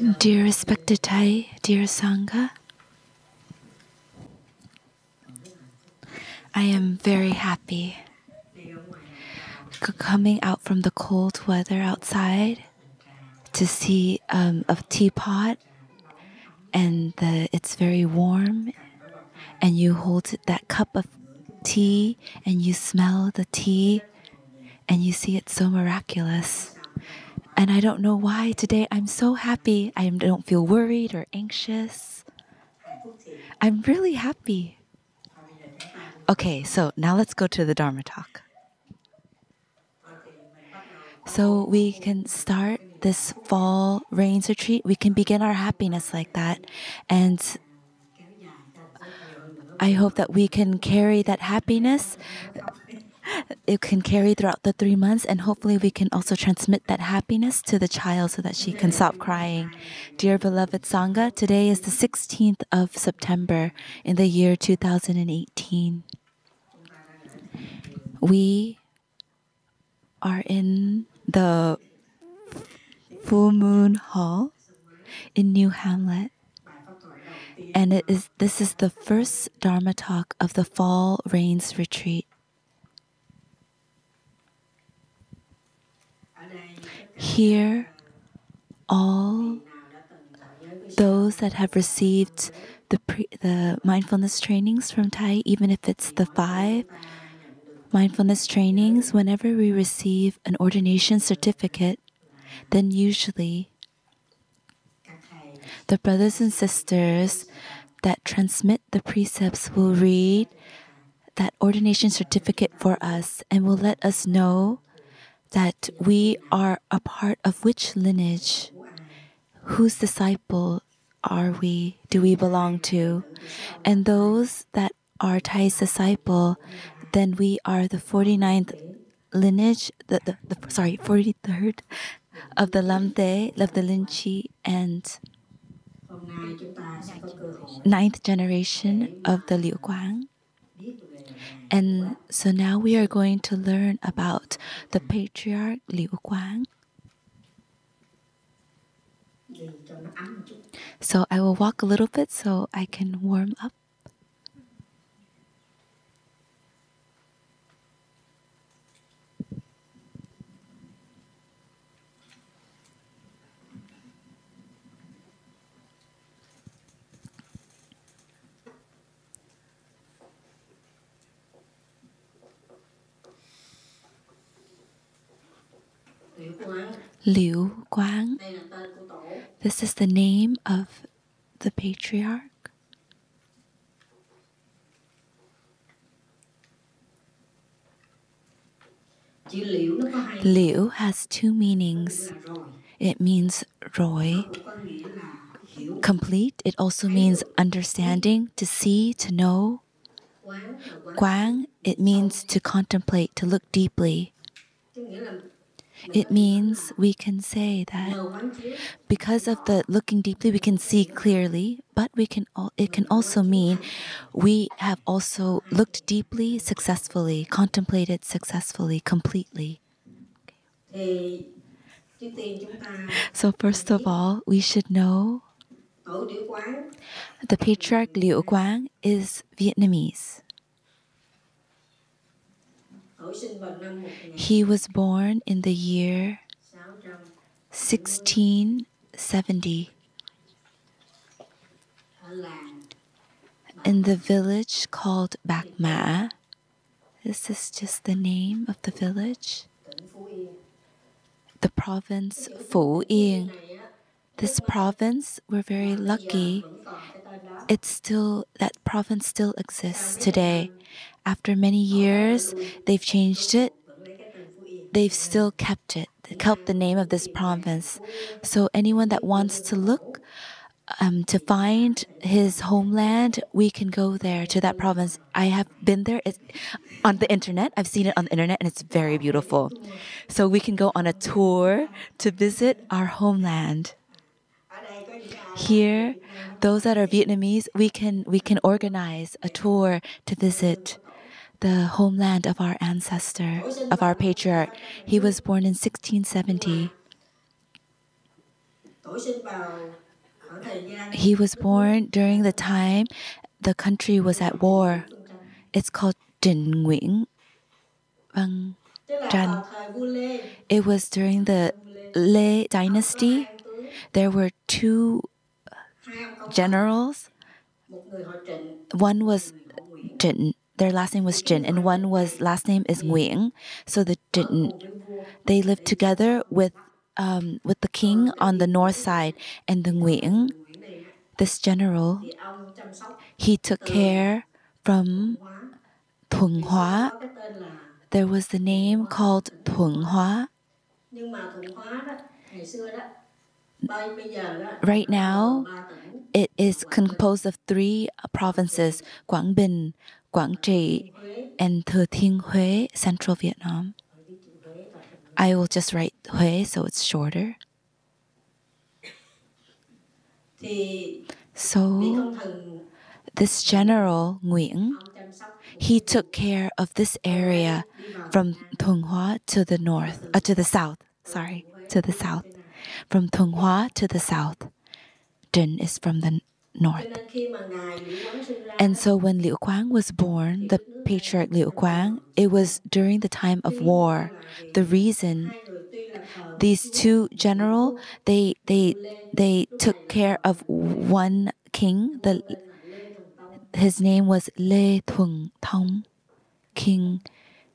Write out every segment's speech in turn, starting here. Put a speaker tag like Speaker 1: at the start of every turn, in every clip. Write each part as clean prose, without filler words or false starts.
Speaker 1: Dear respected Thai, dear Sangha, I am very happy coming out from the cold weather outside to see a teapot and it's very warm and you hold that cup of tea and you smell the tea and you see it's so miraculous. And I don't know why today I'm so happy. I don't feel worried or anxious. I'm really happy. Okay, so now let's go to the Dharma talk. So we can start this fall rains retreat. We can begin our happiness like that. And I hope that we can carry that happiness. It can carry throughout the 3 months, and hopefully we can also transmit that happiness to the child so that she can stop crying. Dear beloved Sangha, today is the 16th of September in the year 2018. We are in the Full Moon Hall in New Hamlet. And this is the first Dharma talk of the Fall Rains Retreat. Here, all those that have received the mindfulness trainings from Thai, even if it's the 5 mindfulness trainings, whenever we receive an ordination certificate, then usually the brothers and sisters that transmit the precepts will read that ordination certificate for us and will let us know that we are a part of which lineage, whose disciple do we belong to. And those that are Thai's disciple, then we are the 49th lineage, 43rd of the Lamde, of the Linchi, and 9th generation of the Lieu Quan. And so now we are going to learn about the Patriarch Lieu Quan. So I will walk a little bit so I can warm up. Lieu Quan. This is the name of the patriarch. Liu has 2 meanings. It means Roy, complete. It also means understanding, to see, to know. Quang, it means to contemplate, to look deeply. It means we can say that because of the looking deeply, we can see clearly, but it can also mean we have also looked deeply, successfully, contemplated successfully, completely. So first of all, we should know the Patriarch Lieu Quang is Vietnamese. He was born in the year 1670 in the village called Bac Ma. This is just the name of the village. The province Phu Yên. This province, we're very lucky. That province still exists today. After many years, they've changed it. They've still kept it. They kept the name of this province. So anyone that wants to look, to find his homeland, we can go there to that province. I have been there on the internet. I've seen it on the internet and it's very beautiful. So we can go on a tour to visit our homeland. Here, those that are Vietnamese, we can organize a tour to visit the homeland of our ancestor, of our patriarch. He was born in 1670. He was born during the time the country was at war. It's called Trịnh Nguyễn Văn Trân. It was during the Lê dynasty. There were two generals. One was Trịnh. Their last name was Trịnh, and one was last name is Nguyễn. So the Trịnh, they lived together with the king on the north side, and the Nguyễn, this general, he took care from Thuận Hóa. There was the name called Thuận Hóa. Right now, it is composed of 3 provinces: Quảng Bình, Quảng Trị, and Thừa Thiên Huế, Central Vietnam. I will just write Huế so it's shorter. So, this general, Nguyễn, he took care of this area from Thuận Hóa to the north, to the south. From Thuận Hóa to the south. Trịnh is from the north. And so when Lieu Quang was born, the Patriarch Lieu Quang, it was during the time of war. The reason these two generals, they took care of one king. His name was Lê Thuần Thông, King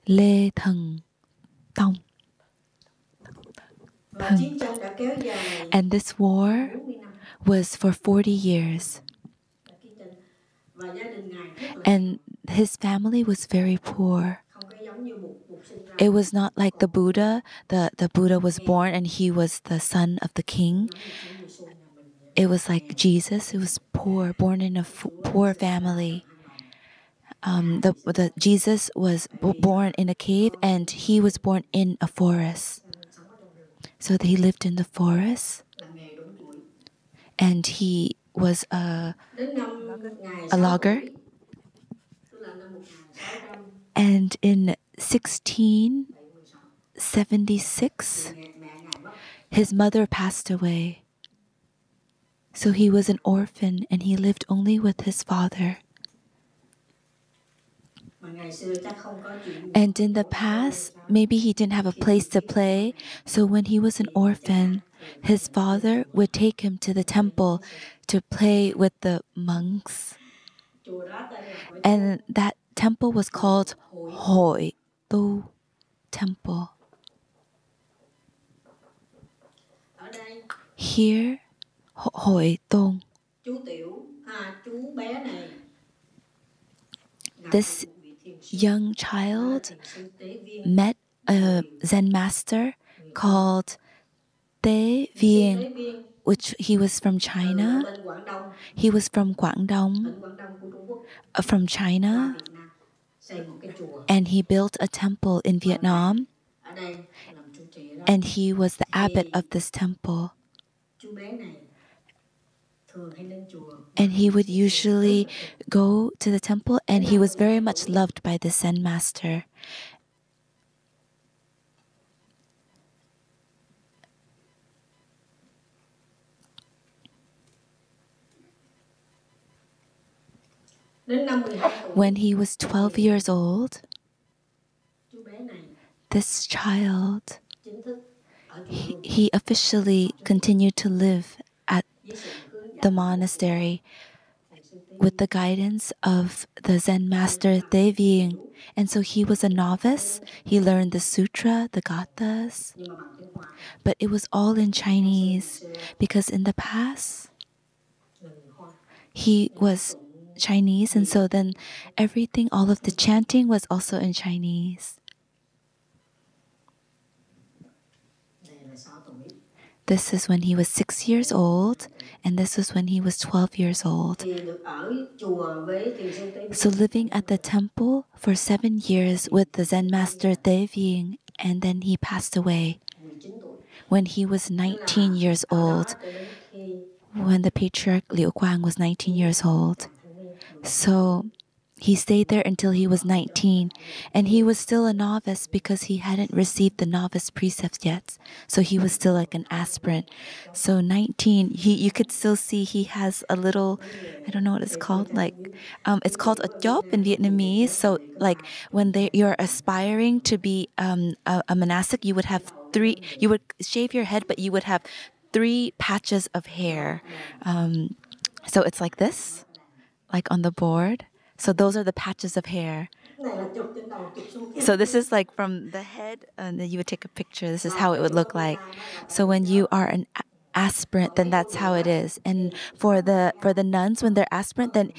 Speaker 1: Lê Thuần Thông. And this war was for 40 years. And his family was very poor. It was not like the Buddha. The Buddha was born and he was the son of the king. It was like Jesus. It was poor, born in a poor family. Jesus was born in a cave and he was born in a forest. So he lived in the forest. And he was a logger. And in 1676, his mother passed away. So he was an orphan and he lived only with his father. And in the past, maybe he didn't have a place to play. So when he was an orphan, his father would take him to the temple to play with the monks. And that temple was called Hội Tu Temple. Here, Hội Tôn. This young child met a Zen master called Tế Viên, which he was from China. He was from Quảng Đông, from China. And he built a temple in Vietnam. And he was the abbot of this temple. And he would usually go to the temple, and he was very much loved by the Zen master. When he was 12 years old, this child, he officially continued to live at the monastery with the guidance of the Zen master Tế Viên. And so he was a novice. He learned the sutra, the gathas. But it was all in Chinese because in the past, he was Chinese. And so then everything, all of the chanting was also in Chinese. This is when he was 6 years old, and this was when he was 12 years old. So living at the temple for 7 years with the Zen master Tế Viên, and then he passed away when he was 19 years old, when the Patriarch Lieu Quang was 19 years old. So He stayed there until he was 19, and he was still a novice because he hadn't received the novice precepts yet. So he was still like an aspirant. So 19, you could still see he has a little, I don't know what it's called, it's called a job in Vietnamese. So like when you're aspiring to be a monastic, you would have you would shave your head, but you would have 3 patches of hair. So it's like this, like on the board. So those are the patches of hair. So this is like from the head, and then you would take a picture. This is how it would look like. So when you are an aspirant, then that's how it is. And for the nuns, when they're aspirant, then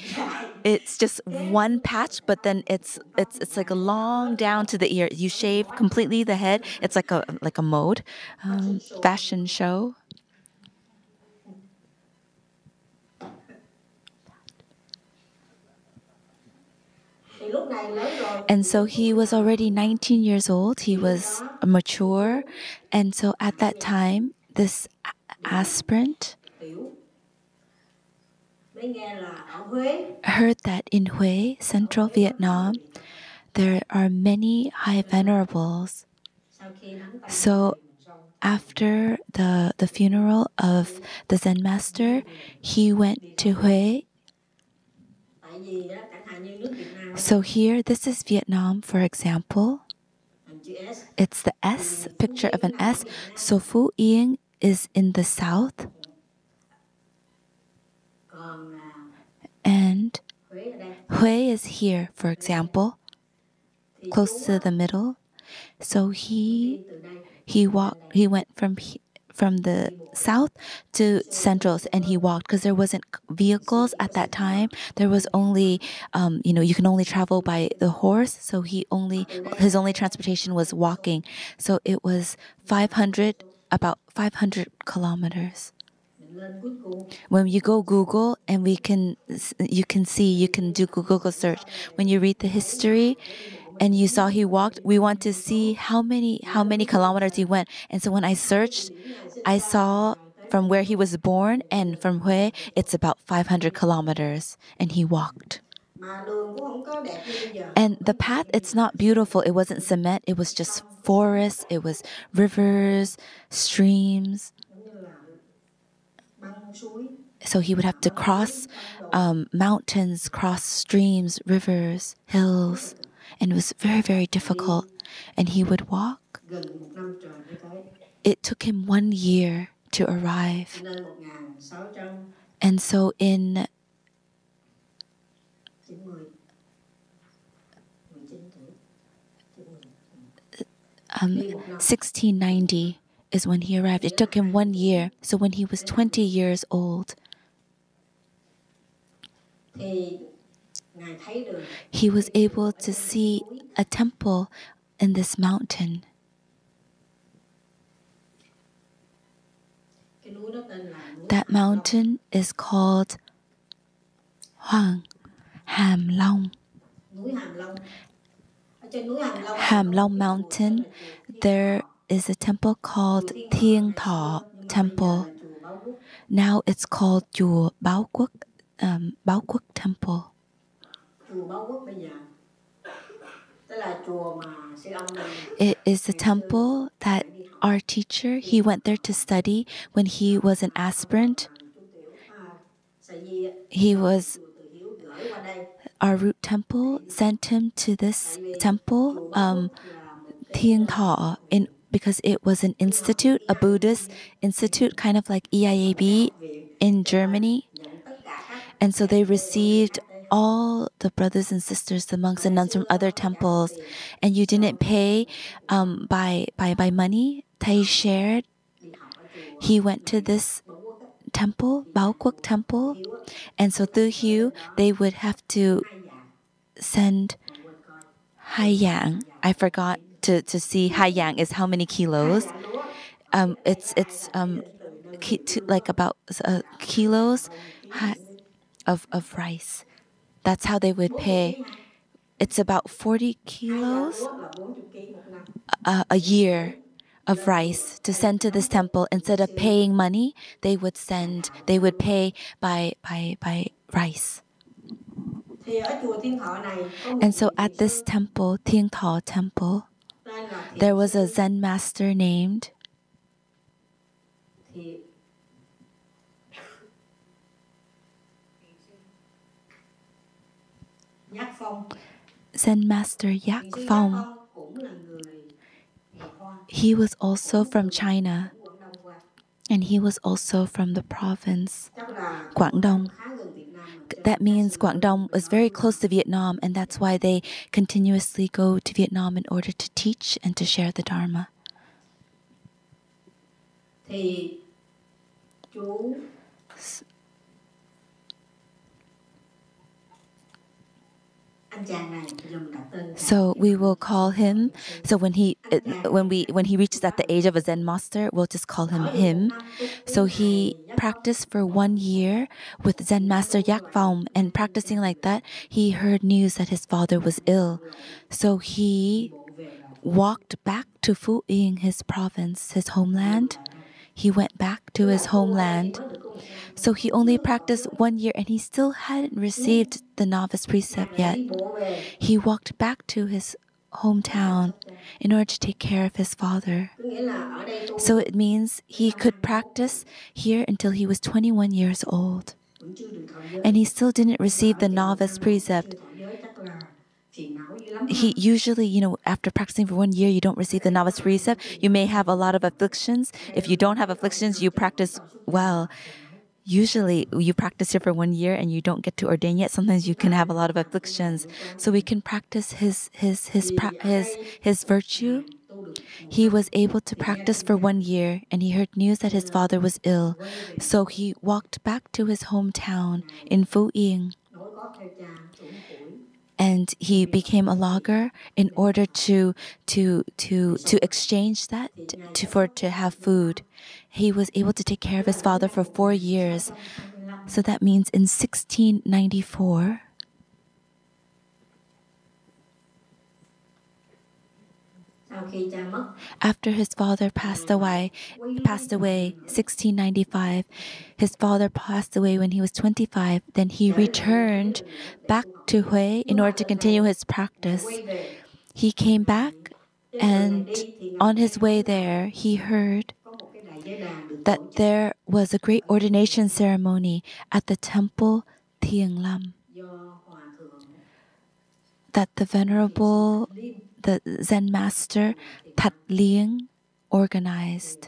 Speaker 1: it's just one patch, but then it's like a long down to the ear. You shave completely the head. It's like a mode, fashion show. And so he was already 19 years old. He was mature. And so at that time, this aspirant heard that in Hue, central Vietnam, there are many high venerables. So after the funeral of the Zen master, he went to Hue. So here, this is Vietnam, for example. It's the S, picture of an S. So Phu Yên is in the south. And Hue is here, for example, close to the middle. So he went from the south to centrals, and he walked because there wasn't vehicles at that time. There was only, you can only travel by the horse. So his only transportation was walking. So it was about 500 kilometers. When you go Google, and you can do Google search. When you read the history, and you saw he walked, we want to see how many kilometers he went. And so when I searched, I saw from where he was born and from Hue, it's about 500 kilometers, and he walked. And the path, it's not beautiful. It wasn't cement. It was just forests. It was rivers, streams. So he would have to cross mountains, cross streams, rivers, hills. And it was very, very difficult. And he would walk. It took him 1 year to arrive. And so in 1690 is when he arrived. It took him 1 year. So when he was 20 years old, he was able to see a temple in this mountain. That mountain is called Wang, Hàm Long. Hàm Long Mountain, there is a temple called Thiên Thọ Temple. Now it's called Chùa Báo Quốc, Báo Quốc Temple. It is a temple that our teacher, he went there to study when he was an aspirant. Our root temple sent him to this temple, Thiên Thọ, because it was an institute, a Buddhist institute, kind of like EIAB in Germany. And so they received all the brothers and sisters, the monks and nuns from other temples, and you didn't pay by money. They shared. He went to this temple, Báo Quốc Temple, and so through Hugh, they would have to send Hai Yang. I forgot to see Hai Yang is how many kilos. It's like about kilos of rice. That's how they would pay. It's about 40 kilos a year of rice to send to this temple. Instead of paying money, they would pay by rice. And so at this temple, D-Twah temple, there was a Zen master named Zen master Yak Phong. He was also from China, and he was also from the province Guangdong. That means Guangdong was very close to Vietnam, and that's why they continuously go to Vietnam in order to teach and to share the Dharma. So we will call him. So when he reaches at the age of a Zen master, we'll just call him. So he practiced for 1 year with Zen master Yak Phong, and practicing like that, he heard news that his father was ill. So he walked back to Phu Ying, his province, his homeland. He went back to his homeland. So he only practiced 1 year, and he still hadn't received the novice precept yet. He walked back to his hometown in order to take care of his father. So it means he could practice here until he was 21 years old. And he still didn't receive the novice precept. He usually, after practicing for 1 year, you don't receive the novice precept. You may have a lot of afflictions. If you don't have afflictions, you practice well. Usually, you practice here for 1 year and you don't get to ordain yet. Sometimes you can have a lot of afflictions. So we can practice his virtue. He was able to practice for 1 year, and he heard news that his father was ill. So he walked back to his hometown in Phu Ying. And he became a logger in order to exchange that to have food. He was able to take care of his father for 4 years. So that means in 1694, after his father passed away, 1695, his father passed away when he was 25. Then he returned back to Hue in order to continue his practice. He came back, and on his way there, he heard that there was a great ordination ceremony at the temple Thieng Lam, that the Venerable, the Zen master That Lieng organized.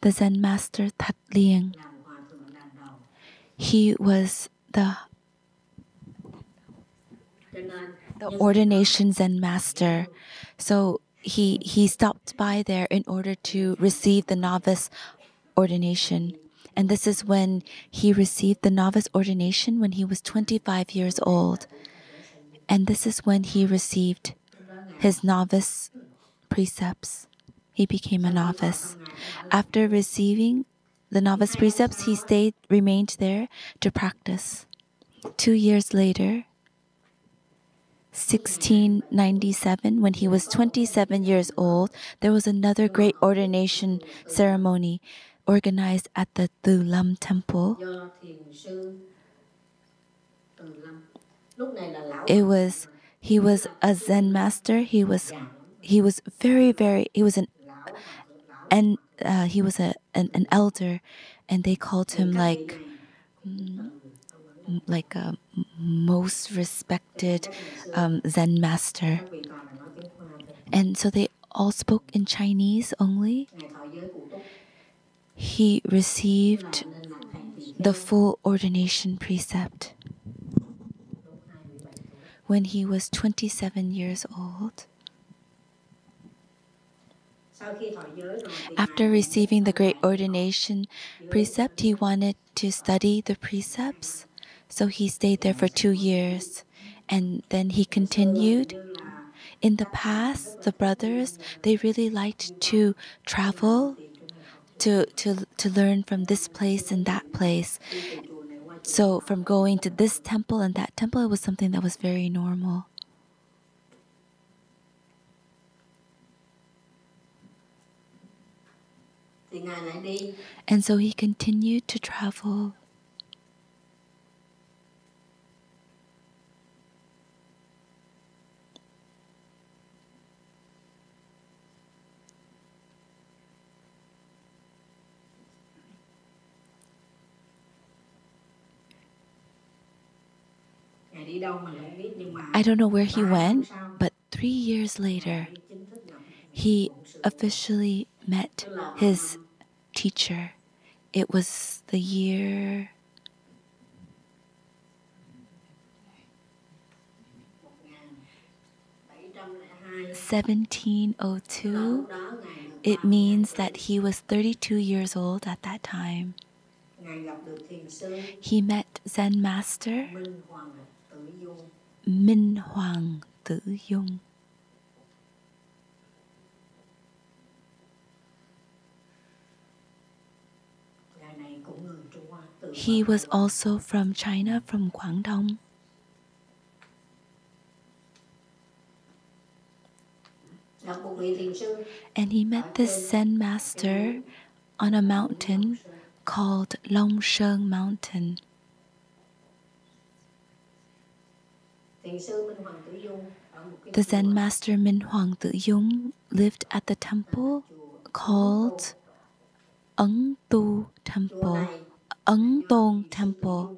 Speaker 1: The Zen master That Lieng, he was the ordination Zen master. So he stopped by there in order to receive the novice ordination. And this is when he received the novice ordination when he was 25 years old. And this is when he received his novice precepts. He became a novice. After receiving the novice precepts, he remained there to practice. 2 years later, 1697, when he was 27 years old, there was another great ordination ceremony organized at the Tu Lam temple. He was a Zen master. He was an elder, and they called him like a most respected Zen master. And so they all spoke in Chinese only. He received the full ordination precept when he was 27 years old. After receiving the great ordination precept, he wanted to study the precepts. So he stayed there for 2 years, and then he continued. In the past, the brothers, they really liked to travel to learn from this place and that place. So from going to this temple and that temple, it was something that was very normal. And so he continued to travel. I don't know where he went, but 3 years later, he officially met his teacher. It was the year 1702. It means that he was 32 years old at that time. He met Zen Master Minh Hoàng Tử Dung. He was also from China, from Guangdong. And he met this Zen master on a mountain called Long Sơn Mountain. The Zen master Minh Hoàng Tử Dung lived at the temple called Ấn Tu Temple. Ấn Tôn Temple.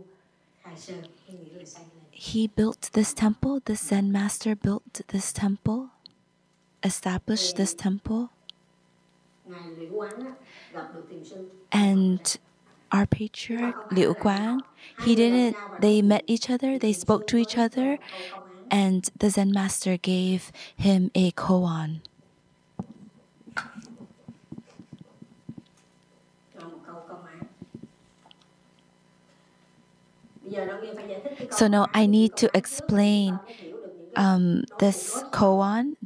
Speaker 1: He built this temple, the Zen master built this temple, established this temple. And our patriarch, Lieu Quan, they met each other, they spoke to each other, and the Zen master gave him a koan. So now I need to explain this koan.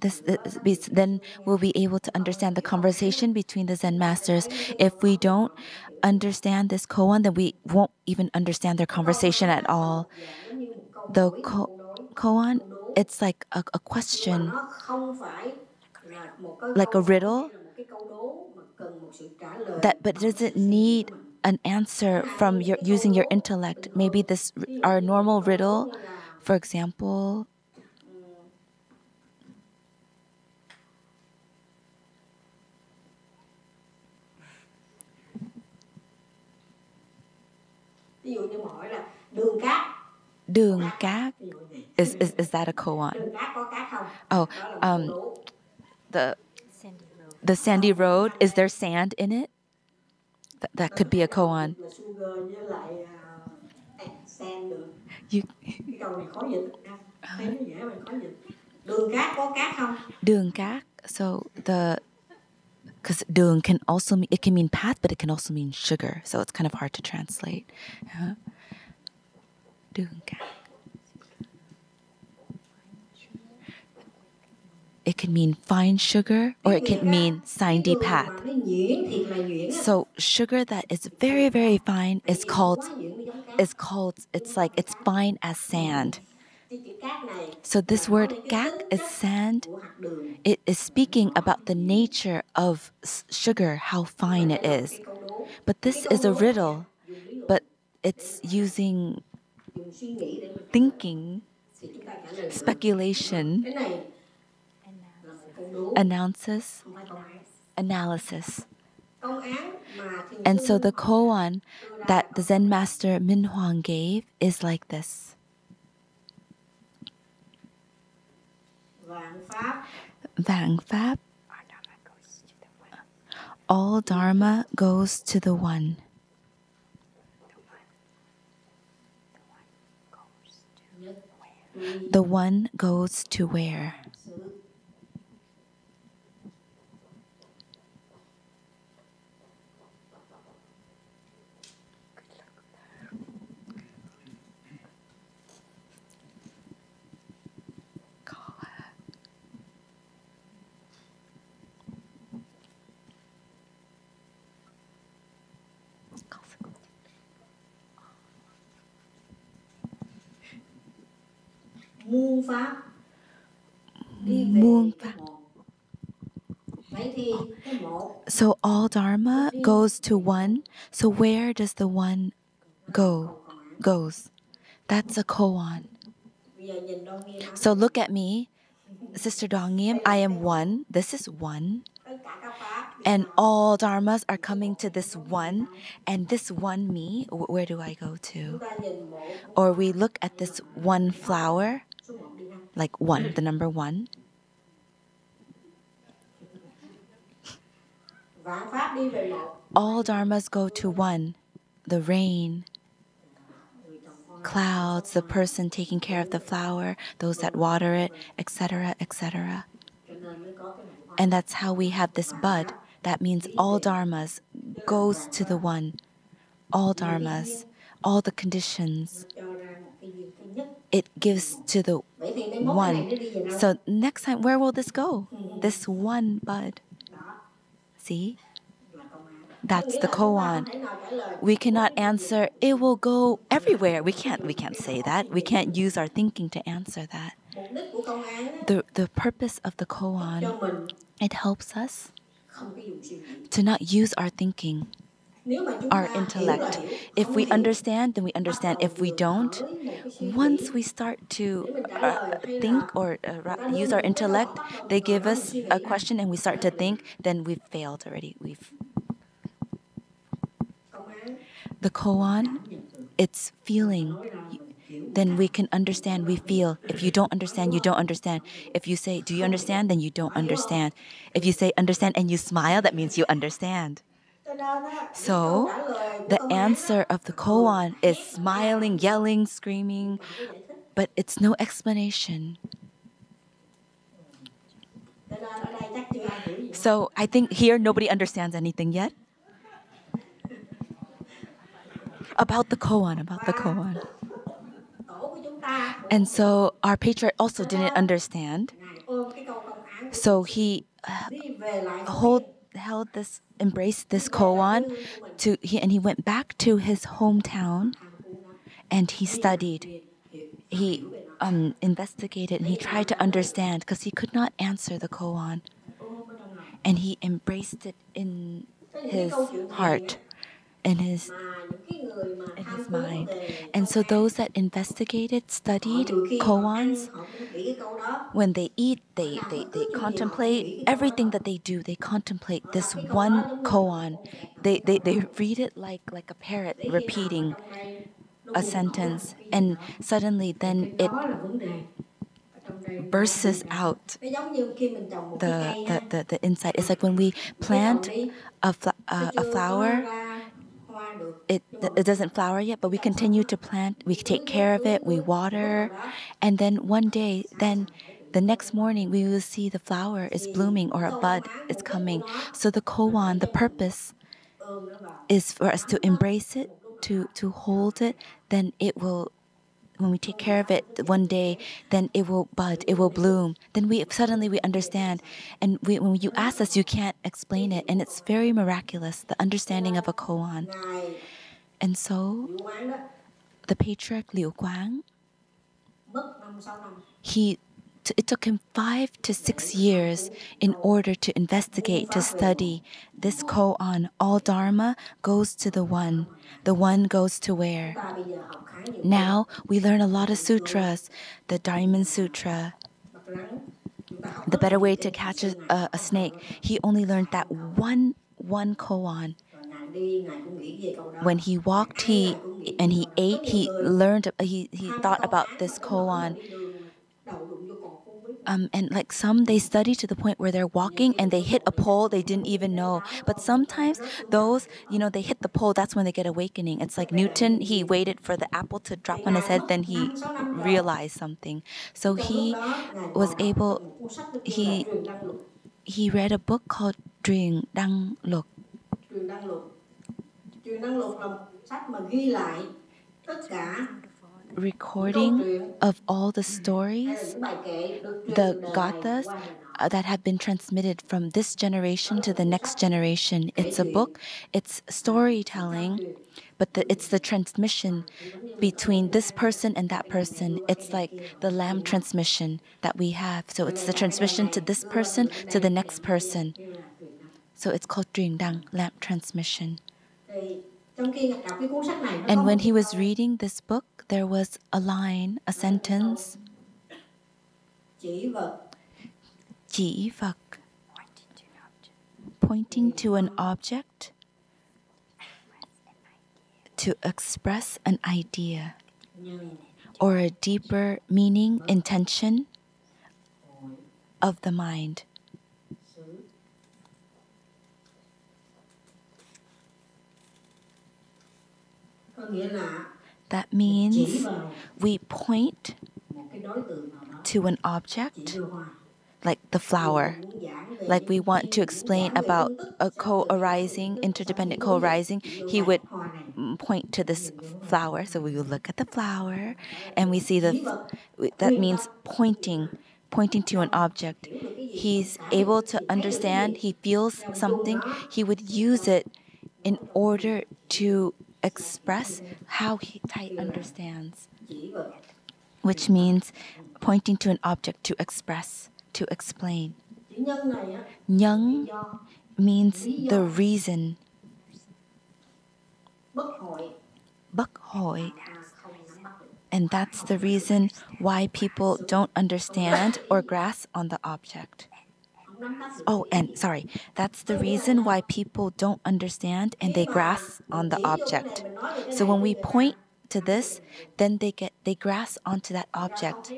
Speaker 1: Then we'll be able to understand the conversation between the Zen masters. If we don't understand this koan, then we won't even understand their conversation at all. The koan, it's like a question, like a riddle, but it doesn't need an answer from using your intellect. Maybe our normal riddle, for example, Đường cát. Is that a koan? Oh, the sandy road. Is there sand in it? That could be a koan. Đường cát. So because đường can also mean, it can mean path, but it can also mean sugar. So it's kind of hard to translate. Đường cát. It can mean fine sugar, or it can mean sandy path. So sugar that is very, very fine is called, it's fine as sand. So this word gak is sand. It is speaking about the nature of sugar, how fine it is. But this is a riddle, but it's using thinking, speculation, analysis. And so the koan that the Zen master Minh Hoàng gave is like this. Vạn Pháp. All Dharma goes to the One. The One goes to where? Muôn Pháp. So all Dharma goes to one. So where does the one goes? That's a koan. So look at me, Sister Doan Nghiem. I am one. This is one. And all dharmas are coming to this one, and this one me, where do I go to? Or we look at this one flower, like one, the number one. All dharmas go to one, the rain, clouds, the person taking care of the flower, those that water it, etc., etc. And that's how we have this bud. That means all dharmas goes to the one. All dharmas, all the conditions, it gives to the one. So next time, where will this go? This one bud. See? That's the koan. We cannot answer, it will go everywhere. We can't say that. We can't use our thinking to answer that. The purpose of the koan, it helps us to not use our thinking, our intellect. If we understand, then we understand. If we don't, once we start to think or use our intellect, they give us a question and we start to think, then we've failed already. The koan, it's feeling. Then we can understand, we feel. If you don't understand, you don't understand. If you say, do you understand? Then you don't understand. If you say understand and you smile, that means you understand. So, the answer of the koan is smiling, yelling, screaming, but it's no explanation. So, I think here nobody understands anything yet. About the koan. And so, our patriarch also didn't understand. So, he embraced this koan, and he went back to his hometown, and he studied. He investigated and he tried to understand because he could not answer the koan, and he embraced it in his heart, in his mind. And so those that investigated, studied koans, when they eat, they contemplate everything that they do. They contemplate this one koan. They read it like a parrot repeating a sentence, and suddenly then it bursts out the insight. It's like when we plant a flower. It doesn't flower yet, but we continue to plant. We take care of it. We water, and then one day, then the next morning, we will see the flower is blooming or a bud is coming. So the koan, the purpose, is for us to embrace it, to hold it. Then it will, when we take care of it one day, then it will bud, it will bloom. Then we suddenly understand. And when you ask us, you can't explain it. And it's very miraculous, the understanding of a koan. And so, the Patriarch Lieu Quang, it took him 5 to 6 years in order to investigate, to study this koan. All Dharma goes to the one goes to where? Now we learn a lot of sutras, the Diamond Sutra, the better way to catch a snake. He only learned that one koan. When he walked, he ate, he learned, he thought about this koan. And like some, they study to the point where they're walking and they hit a pole they didn't even know. But sometimes those, they hit the pole, that's when they get awakening. It's like Newton, he waited for the apple to drop on his head, then he realized something. So he was able, he read a book called Drinkie. Recording of all the stories, the gathas that have been transmitted from this generation to the next generation. It's a book, it's storytelling, but it's the transmission between this person and that person. It's like the lamb transmission that we have. So it's the transmission to this person to the next person. So it's called Drinkie, lamp transmission. And when he was reading this book, there was a line, a sentence. Chỉ vật. pointing to an object to express an idea or a deeper meaning, intention of the mind. That means we point to an object, like the flower. Like we want to explain about a co-arising, interdependent co-arising, he would point to this flower. So we will look at the flower and we see that means pointing to an object. He's able to understand, he feels something, he would use it in order to express how he understands, which means pointing to an object to express, to explain. Nhẫn means the reason. Bất hội. And that's the reason why people don't understand or grasp on the object. Oh, and sorry, that's the reason why people don't understand and they grasp on the object. So when we point to this, then they grasp onto that object.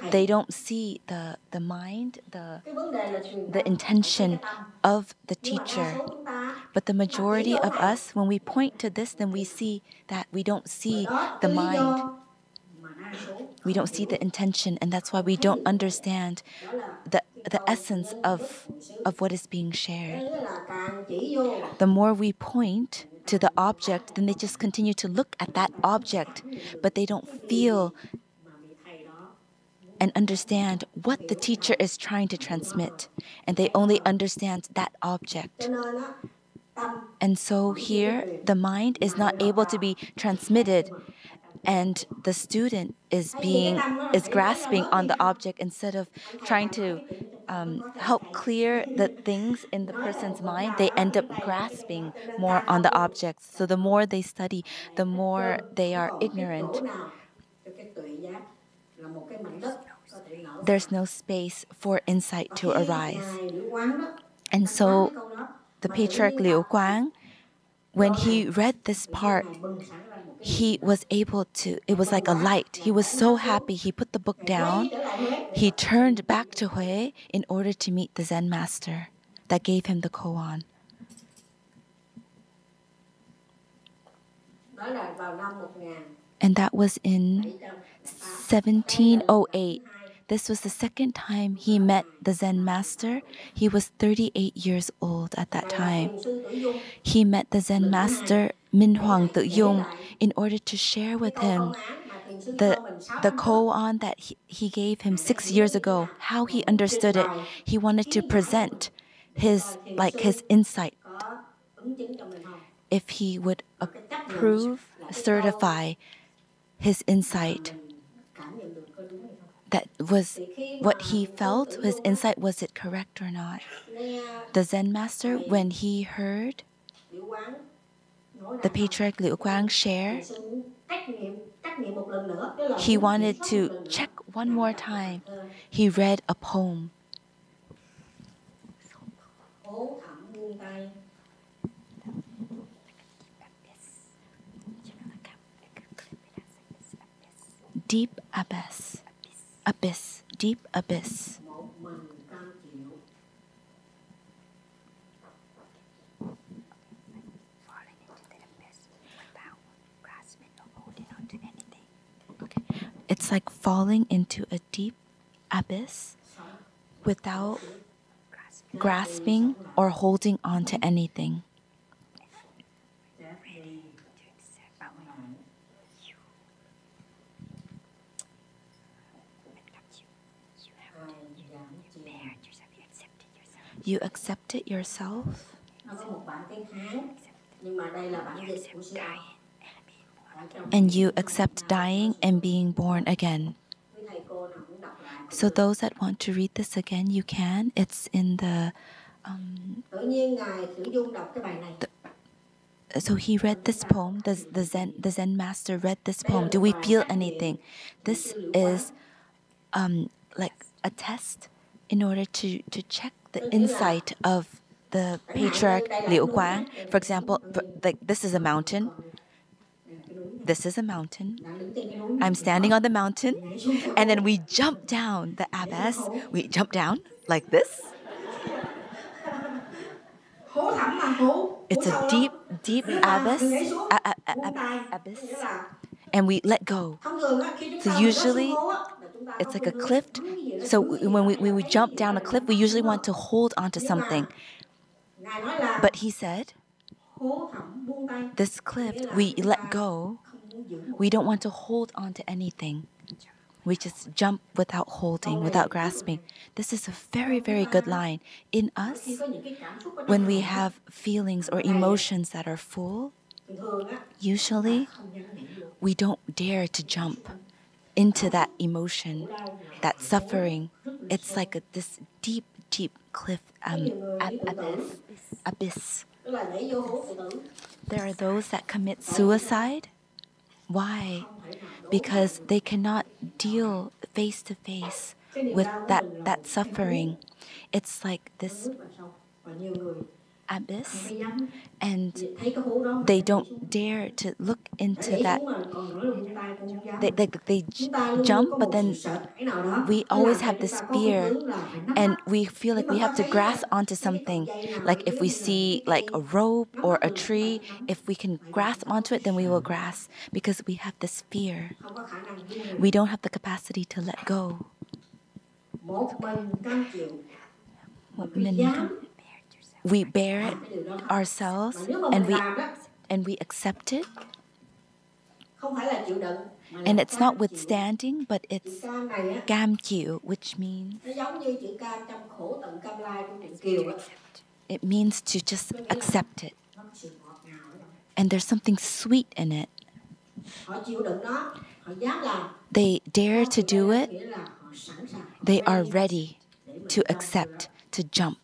Speaker 1: They don't see the mind, the intention of the teacher. But the majority of us, when we point to this, then we see that we don't see the mind. We don't see the intention, and that's why we don't understand the essence of what is being shared. The more we point to the object, then they just continue to look at that object, but they don't feel and understand what the teacher is trying to transmit, and they only understand that object. And so here, the mind is not able to be transmitted, and the student is grasping on the object instead of trying to help clear the things in the person's mind. They end up grasping more on the objects. So the more they study, the more they are ignorant. There's no space for insight to arise. And so the Patriarch Lieu Quan, when he read this part, he was able to, it was like a light. He was so happy. He put the book down. He turned back to Hui in order to meet the Zen master that gave him the koan. And that was in 1708. This was the second time he met the Zen master. He was 38 years old at that time. He met the Zen master Minh Hoàng Tự Dung in order to share with him the koan that he gave him 6 years ago, how he understood it. He wanted to present his insight. If he would approve, certify his insight. That was what he felt, his insight, was it correct or not? The Zen master, when he heard the Patriarch Lieu Quang share, he wanted to check one more time. He read a poem. Deep abyss. Abyss, deep abyss. Okay. It's like falling into a deep abyss without grasping or holding on to anything. You accept it yourself. And you accept dying and being born again. So those that want to read this again, you can. It's in the... So he read this poem. The Zen master read this poem. Do we feel anything? This is like a test in order to check the insight of the Patriarch Lieu Quan, for example, like this is a mountain. This is a mountain. I'm standing on the mountain, and then we jump down the abyss. We jump down like this. It's a deep, deep abyss, abyss, and we let go. So usually, it's like a cliff. So when we jump down a cliff, we usually want to hold onto something. But he said, this cliff, we let go. We don't want to hold onto anything. We just jump without holding, without grasping. This is a very, very good line. In us, when we have feelings or emotions that are full, usually we don't dare to jump into that emotion, that suffering. It's like this deep, deep cliff, abyss. There are those that commit suicide. Why? Because they cannot deal face to face with that suffering. It's like this abyss, and they don't dare to look into that. They jump, but then we always have this fear, and we feel like we have to grasp onto something. Like if we see like a rope or a tree, if we can grasp onto it, then we will grasp, because we have this fear. We don't have the capacity to let go. We bear it ourselves, and we accept it. And it's not withstanding, but it's cam chịu, which means it means to just accept it. And there's something sweet in it. They dare to do it. They are ready to accept, to jump.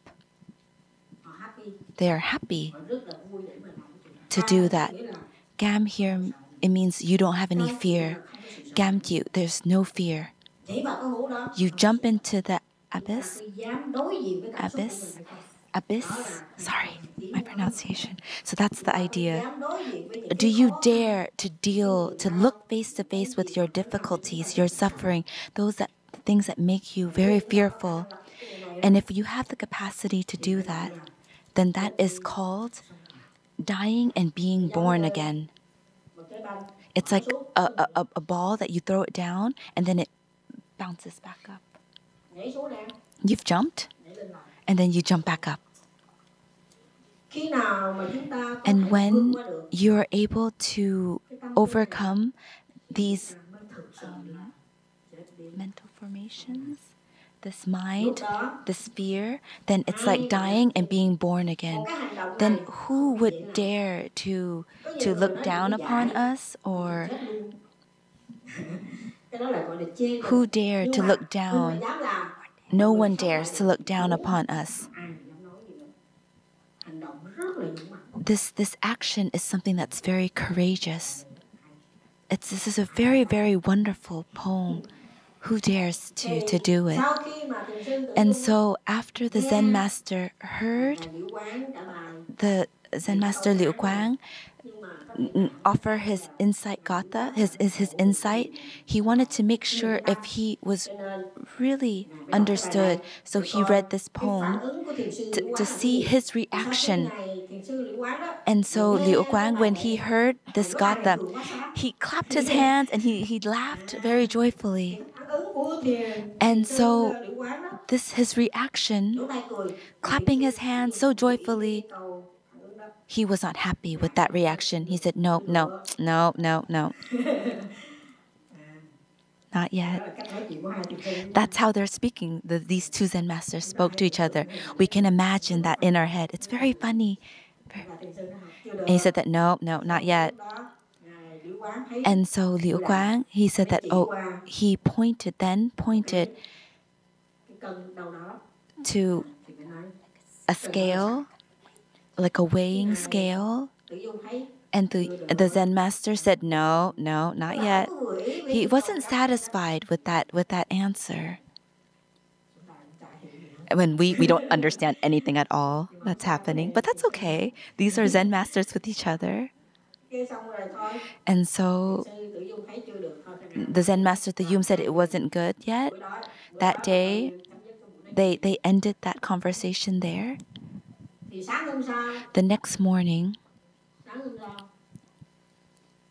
Speaker 1: They are happy to do that. Cam here, it means you don't have any fear. Cam chịu, there's no fear. You jump into the abyss. Sorry, my pronunciation. So that's the idea. Do you dare to look face to face with your difficulties, your suffering, things that make you very fearful? And if you have the capacity to do that, then that is called dying and being born again. It's like a ball that you throw it down and then it bounces back up. You've jumped and then you jump back up. And when you're able to overcome these mental formations, this mind, this fear, then it's like dying and being born again. Then who would dare to look down upon us, or who dare to look down? No one dares to look down upon us. This action is something that's very courageous. This is a very, very wonderful poem. Who dares to do it? And so after the Zen master heard the Zen master Lieu Quang offer his insight gatha, his insight, he wanted to make sure if he was really understood. So he read this poem to see his reaction. And so Lieu Quang, when he heard this gatha, he clapped his hands and he laughed very joyfully. And so his reaction, clapping his hands so joyfully, he was not happy with that reaction. He said, no. Not yet. That's how they're speaking. These two Zen masters spoke to each other. We can imagine that in our head. It's very funny. And he said that, no, not yet. And so Lieu Quang, he said that, he pointed to a scale, like a weighing scale. And the Zen master said, no, not yet. He wasn't satisfied with that answer. when we don't understand anything at all that's happening. But that's okay. These are Zen masters with each other. And so the Zen master Tự Yum said it wasn't good yet. That day, they ended that conversation there. The next morning,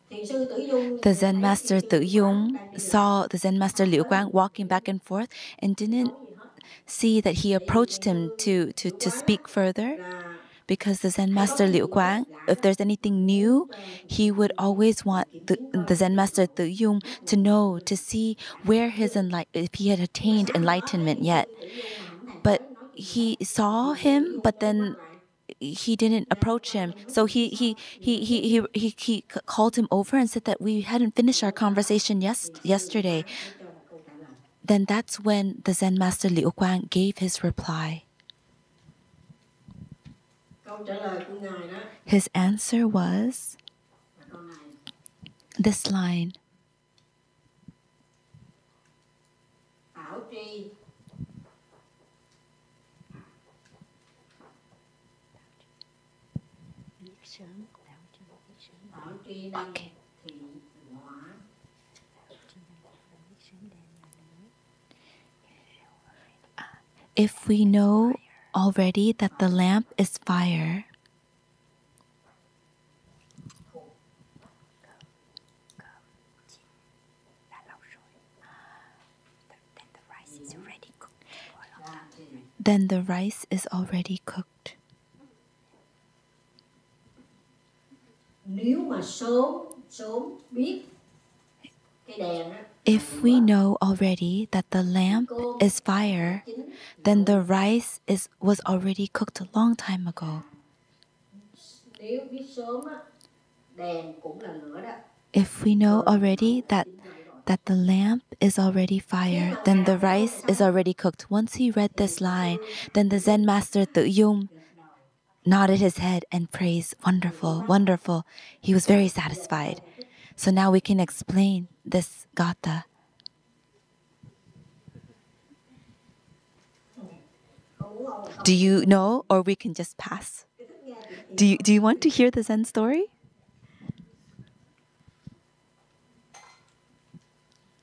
Speaker 1: the Zen master Tự Yum saw the Zen master Lieu Quan walking back and forth and didn't see that he approached him to speak further. Because the Zen master Lieu Quan, if there's anything new, he would always want the Zen master Tự Yum to know, to see where if he had attained enlightenment yet. But he saw him, but then he didn't approach him. So he called him over and said that we hadn't finished our conversation yesterday. Then that's when the Zen master Lieu Quan gave his reply. His answer was this line. Okay. If we know already that the lamp is fire, then the rice is already cooked. If we know already that the lamp is fire, then the rice was already cooked a long time ago. If we know already that the lamp is already fire, then the rice is already cooked. Once he read this line, then the Zen master Tự Yum nodded his head and praised, wonderful, wonderful. He was very satisfied. So now we can explain this gatha. Do you know, or we can just pass? Do you want to hear the Zen story?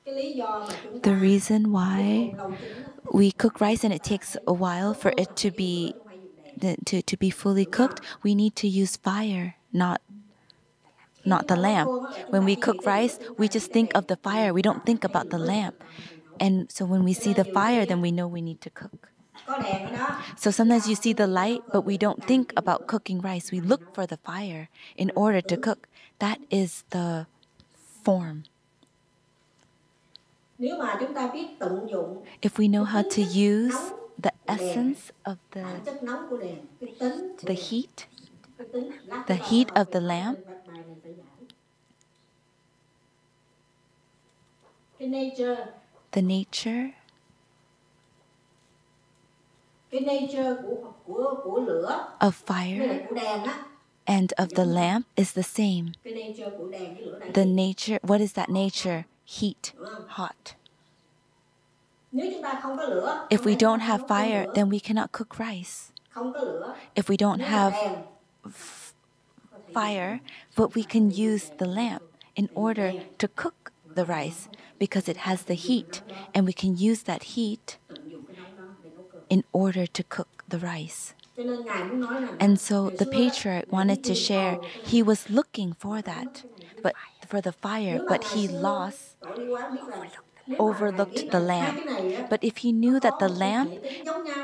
Speaker 1: The reason why we cook rice and it takes a while for it to be fully cooked, we need to use fire, not the lamp. When we cook rice, we just think of the fire. We don't think about the lamp. And so when we see the fire, then we know we need to cook. So sometimes you see the light, but we don't think about cooking rice. We look for the fire in order to cook. That is the form. If we know how to use the essence of the heat of the lamp, the nature of fire and of the lamp is the same. The nature, what is that nature? Heat, hot. If we don't have fire, then we cannot cook rice. If we don't have fire, but we can use the lamp in order to cook the rice because it has the heat, and we can use that heat in order to cook the rice. And so the Patriarch wanted to share, he was looking for that, but for the fire, but he overlooked the lamp. But if he knew that the lamp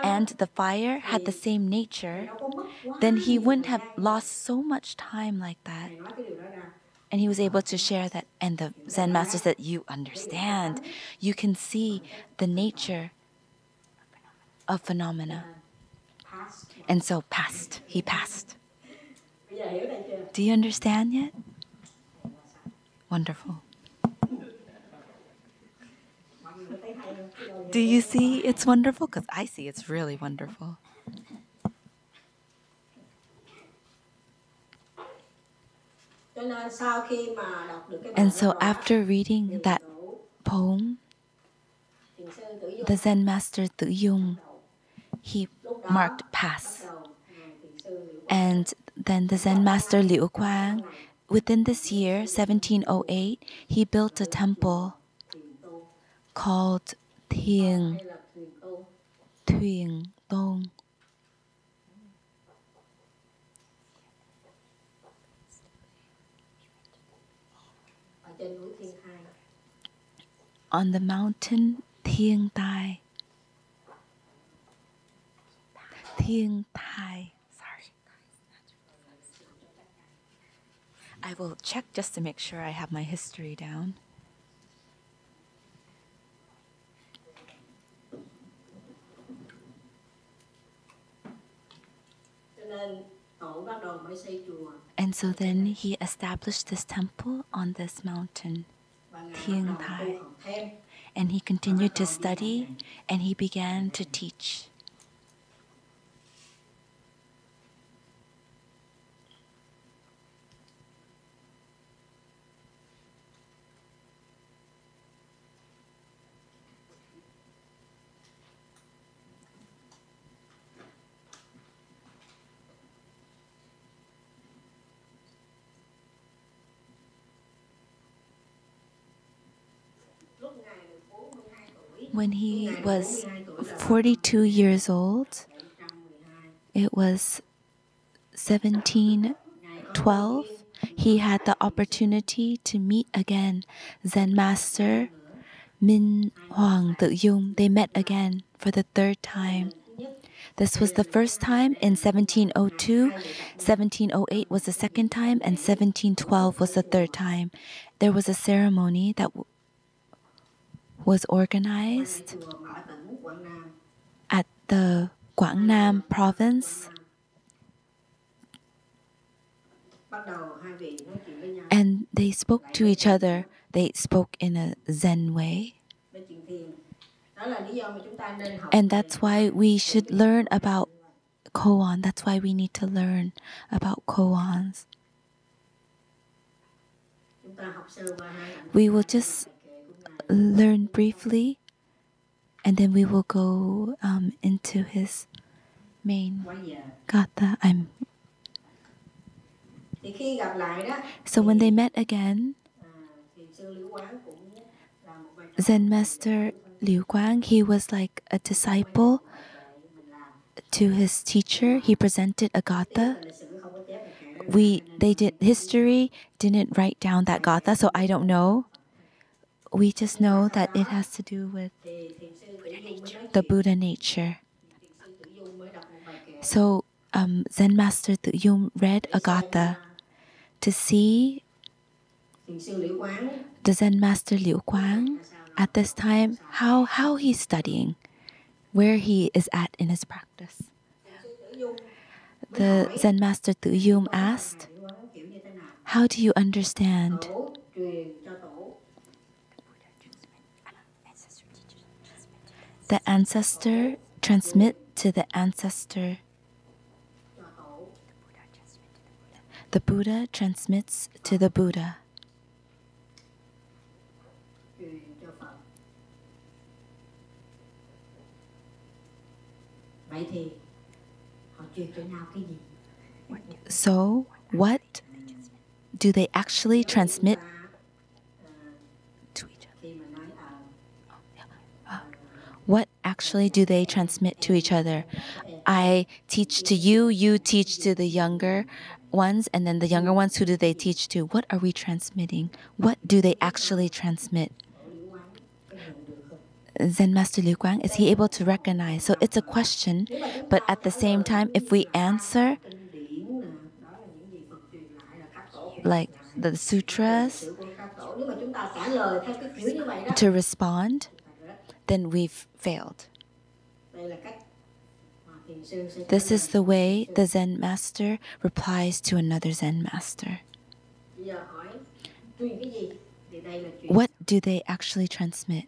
Speaker 1: and the fire had the same nature, then he wouldn't have lost so much time like that. And he was able to share that. And the Zen master said, you understand. You can see the nature of phenomena. And so he passed. Do you understand yet? Wonderful. Do you see it's wonderful? Because I see it's really wonderful. And so after reading that poem, the Zen master Tự Yum he marked pass. And then the Zen master Lieu Quan, within this year, 1708, he built a temple called Thuyền Tông on the mountain Thiên Tai. Sorry. I will check just to make sure I have my history down. And so then he established this temple on this mountain, Thiên Tai. And he continued to study and he began to teach. When he was 42 years old, it was 1712, he had the opportunity to meet again Zen Master Minh Hoàng Tự Dung. They met again for the third time. This was the first time in 1702, 1708 was the second time, and 1712 was the third time. There was a ceremony that was organized at the Quảng Nam province. And they spoke to each other. They spoke in a Zen way. And that's why we should learn about koan. That's why we need to learn about koans. We will just learn briefly, and then we will go into his main gatha. So when they met again, Zen Master Lieu Quang, he was like a disciple to his teacher. He presented a gatha. History didn't write down that gatha, so I don't know. We just know that it has to do with the Buddha nature. So Zen Master Tự Dung read a gatha to see the Zen Master Lieu Quang at this time, how he's studying, where he is at in his practice. The Zen Master Tự Dung asked, "How do you understand?" The ancestor transmit to the ancestor. The Buddha transmits to the Buddha. So, what do they actually transmit to each other? What actually do they transmit to each other? I teach to you, you teach to the younger ones, and then the younger ones, who do they teach to? What are we transmitting? What do they actually transmit? Zen Master Lieu Quang, is he able to recognize? So it's a question, but at the same time, if we answer, like the sutras, to respond, then we've failed. This is the way the Zen Master replies to another Zen Master. What do they actually transmit?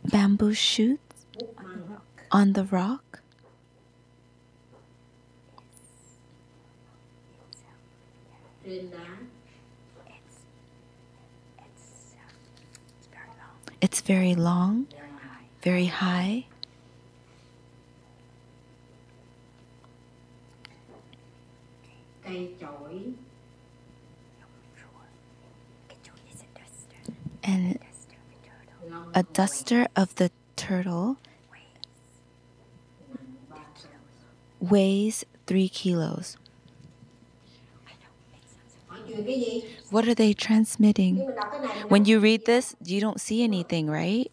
Speaker 1: Bamboo shoots on the rock. It's very long, very high. And a duster of the turtle weighs 3 kilos. What are they transmitting? When you read this, you don't see anything, right?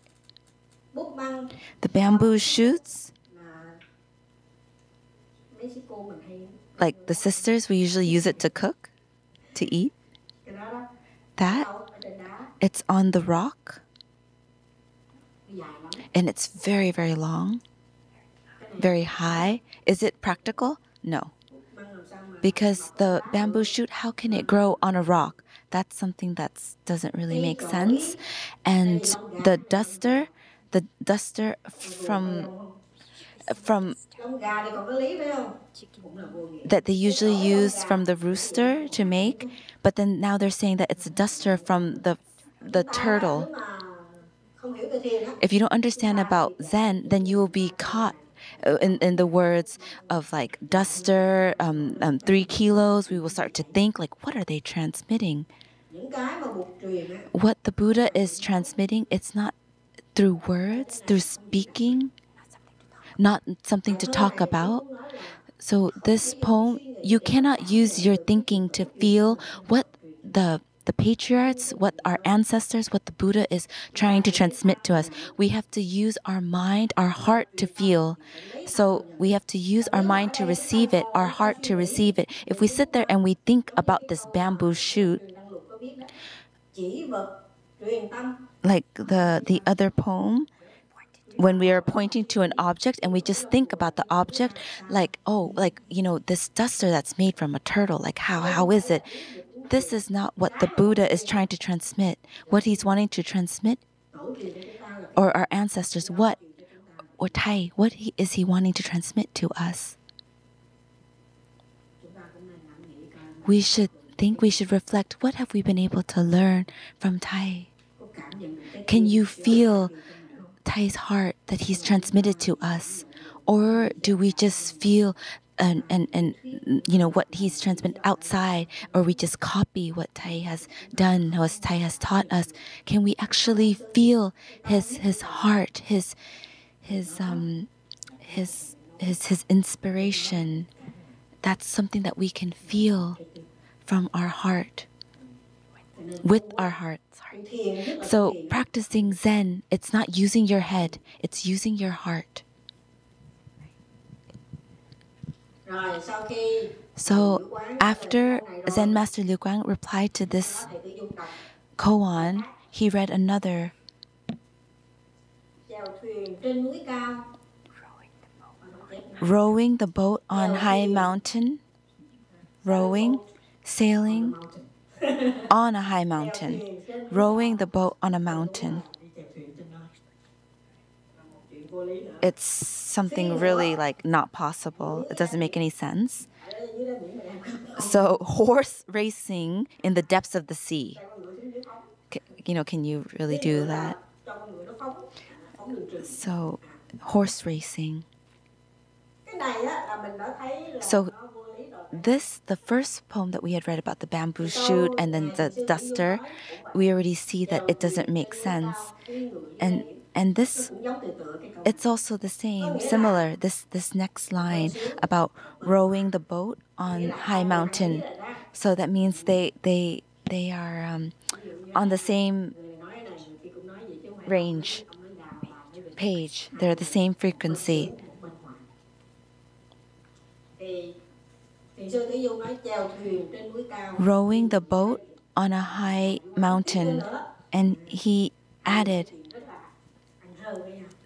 Speaker 1: The bamboo shoots, like the sisters, we usually use it to cook, to eat. That, it's on the rock. And it's very, very long, very high. Is it practical? No. Because the bamboo shoot, how can it grow on a rock? That's something that doesn't really make sense. And the duster from that they usually use from the rooster to make, but then now they're saying that it's a duster from the turtle. If you don't understand about Zen, then you will be caught in the words of like duster, 3 kilos. We will start to think like, what are they transmitting? What the Buddha is transmitting, it's not through words, through speaking, not something to talk about. So this poem, you cannot use your thinking to feel what the patriarchs, what our ancestors, what the Buddha is trying to transmit to us. We have to use our mind, our heart to feel. So we have to use our mind to receive it, our heart to receive it. If we sit there and we think about this bamboo shoot, like the other poem, when we are pointing to an object and we just think about the object, like, oh, like, this duster that's made from a turtle, like how is it? This is not what the Buddha is trying to transmit. What he's wanting to transmit, or our ancestors, or Thai, is he wanting to transmit to us? We should think, we should reflect, what have we been able to learn from Thai? Can you feel Thai's heart that he's transmitted to us? Or do we just feel and what he's transmitted outside, or we just copy what Thai has done, what Thai has taught us? Can we actually feel his heart, his inspiration? That's something that we can feel from our heart, with our hearts. So practicing Zen, it's not using your head, it's using your heart. So after Zen Master Lieu Quan replied to this koan, he read another. Rowing the boat on high mountain, rowing, sailing on a high mountain, rowing the boat on a mountain. It's something really like not possible. It doesn't make any sense. So horse racing in the depths of the sea. Can you really do that? So horse racing. So the first poem that we had read about the bamboo shoot and then the duster, we already see that it doesn't make sense. And this, it's also the same, similar, this next line about rowing the boat on high mountain. So that means they are on the same range, page. They're the same frequency. Rowing the boat on a high mountain. And he added,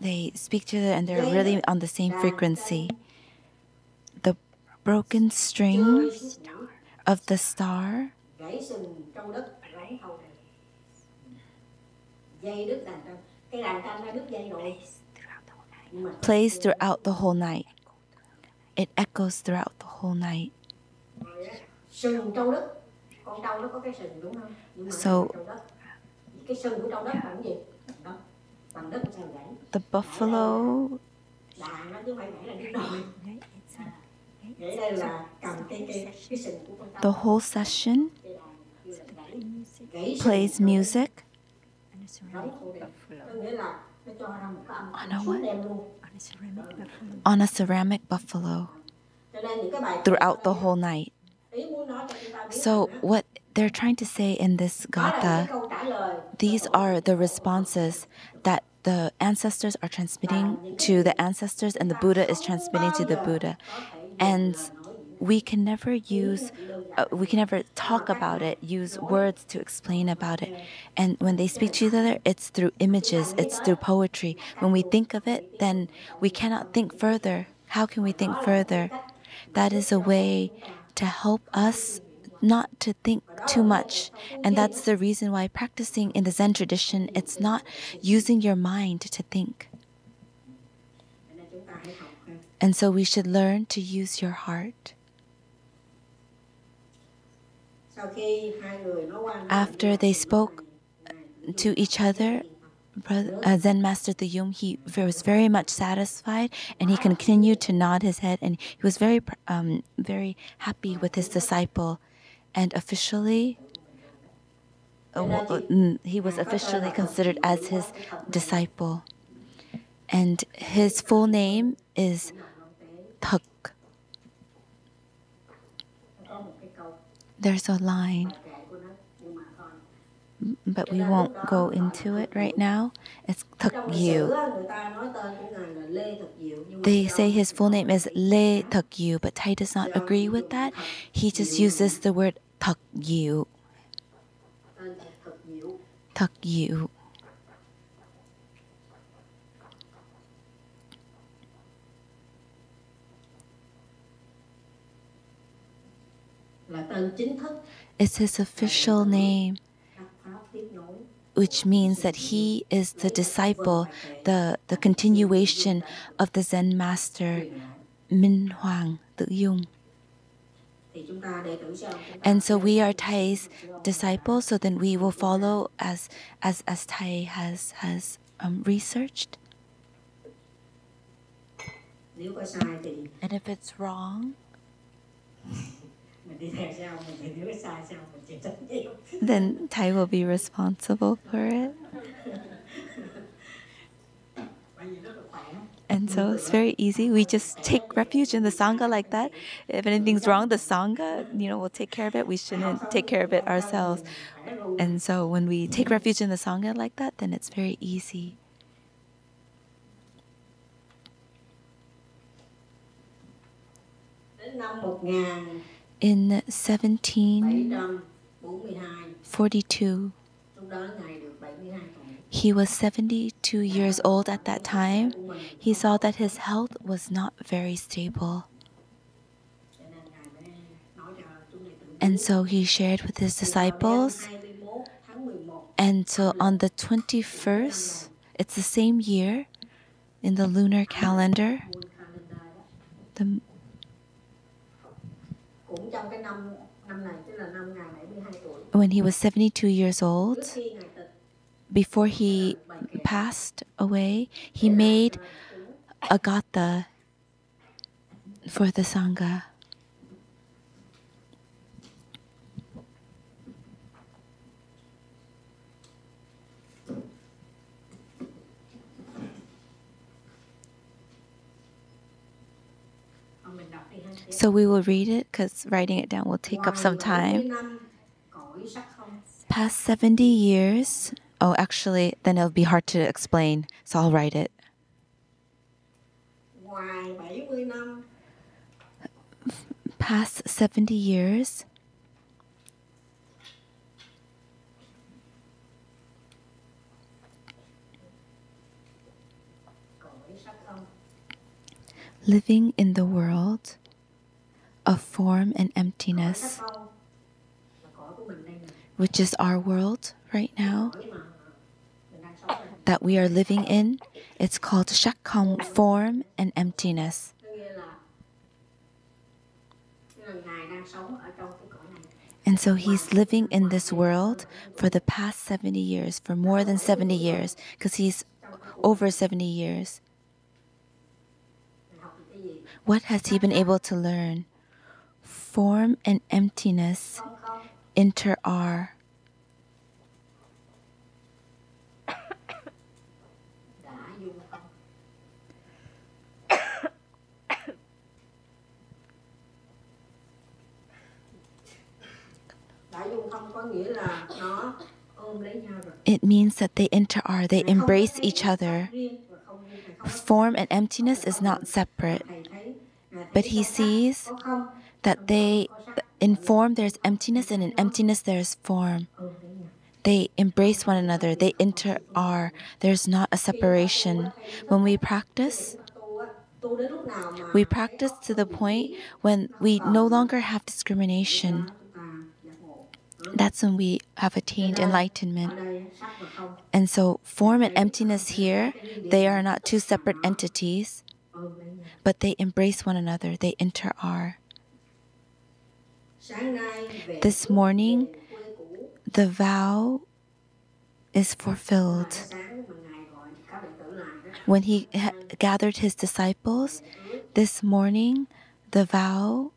Speaker 1: they speak together and they're really on the same frequency. The broken string of the star plays throughout the whole night. It echoes throughout the whole night. So the buffalo, the whole session plays music on a what? On a ceramic buffalo throughout the whole night. So what they're trying to say in this gatha, these are the responses that the ancestors are transmitting to the ancestors and the Buddha is transmitting to the Buddha. And we can never talk about it, use words to explain about it. And when they speak to each other, it's through images, it's through poetry. When we think of it, then we cannot think further. How can we think further? That is a way to help us not to think too much. And that's the reason why practicing in the Zen tradition, it's not using your mind to think. And so we should learn to use your heart. After they spoke to each other, Zen Master Doan Nghiem, he was very much satisfied, and he continued to nod his head, and he was very happy with his disciple. And officially, he was officially considered as his disciple. And his full name is Thuk. There's a line, but we won't go into it right now. It's Thuk Yu. They say his full name is Le Thuk Yu, but Thai does not agree with that. He just uses the word Thuk Yu. Thuk Yu. It's his official name, which means that he is the disciple, the continuation of the Zen master, Minh Hoàng Tự Dung. And so we are Thai's disciples, so then we will follow as Thai has researched. And if it's wrong, then Thai will be responsible for it. And so it's very easy. We just take refuge in the Sangha like that. If anything's wrong, the Sangha, will take care of it. We shouldn't take care of it ourselves. And so when we take refuge in the Sangha like that, then it's very easy. In 1742, he was 72 years old at that time. He saw that his health was not very stable. And so he shared with his disciples. And so on the 21st, it's the same year in the lunar calendar, when he was 72 years old, before he passed away, he made a gatha for the Sangha. So we will read it because writing it down will take up some time. Past 70 years. Oh, actually, then it'll be hard to explain, so I'll write it. Past 70 years. Living in the world of form and emptiness, which is our world right now that we are living in. It's called Shakham, form and emptiness. And so he's living in this world for the past 70 years, for more than 70 years, because he's over 70 years. What has he been able to learn? Form and emptiness inter-are. It means that they inter-are, they embrace each other. Form and emptiness is not separate. But he sees that in form there's emptiness, and in emptiness there's form. They embrace one another, they inter-are. There's not a separation. When we practice to the point when we no longer have discrimination. That's when we have attained enlightenment. And so form and emptiness here, they are not two separate entities, but they embrace one another, they inter-are. This morning, the vow is fulfilled. When he gathered his disciples, this morning, the vow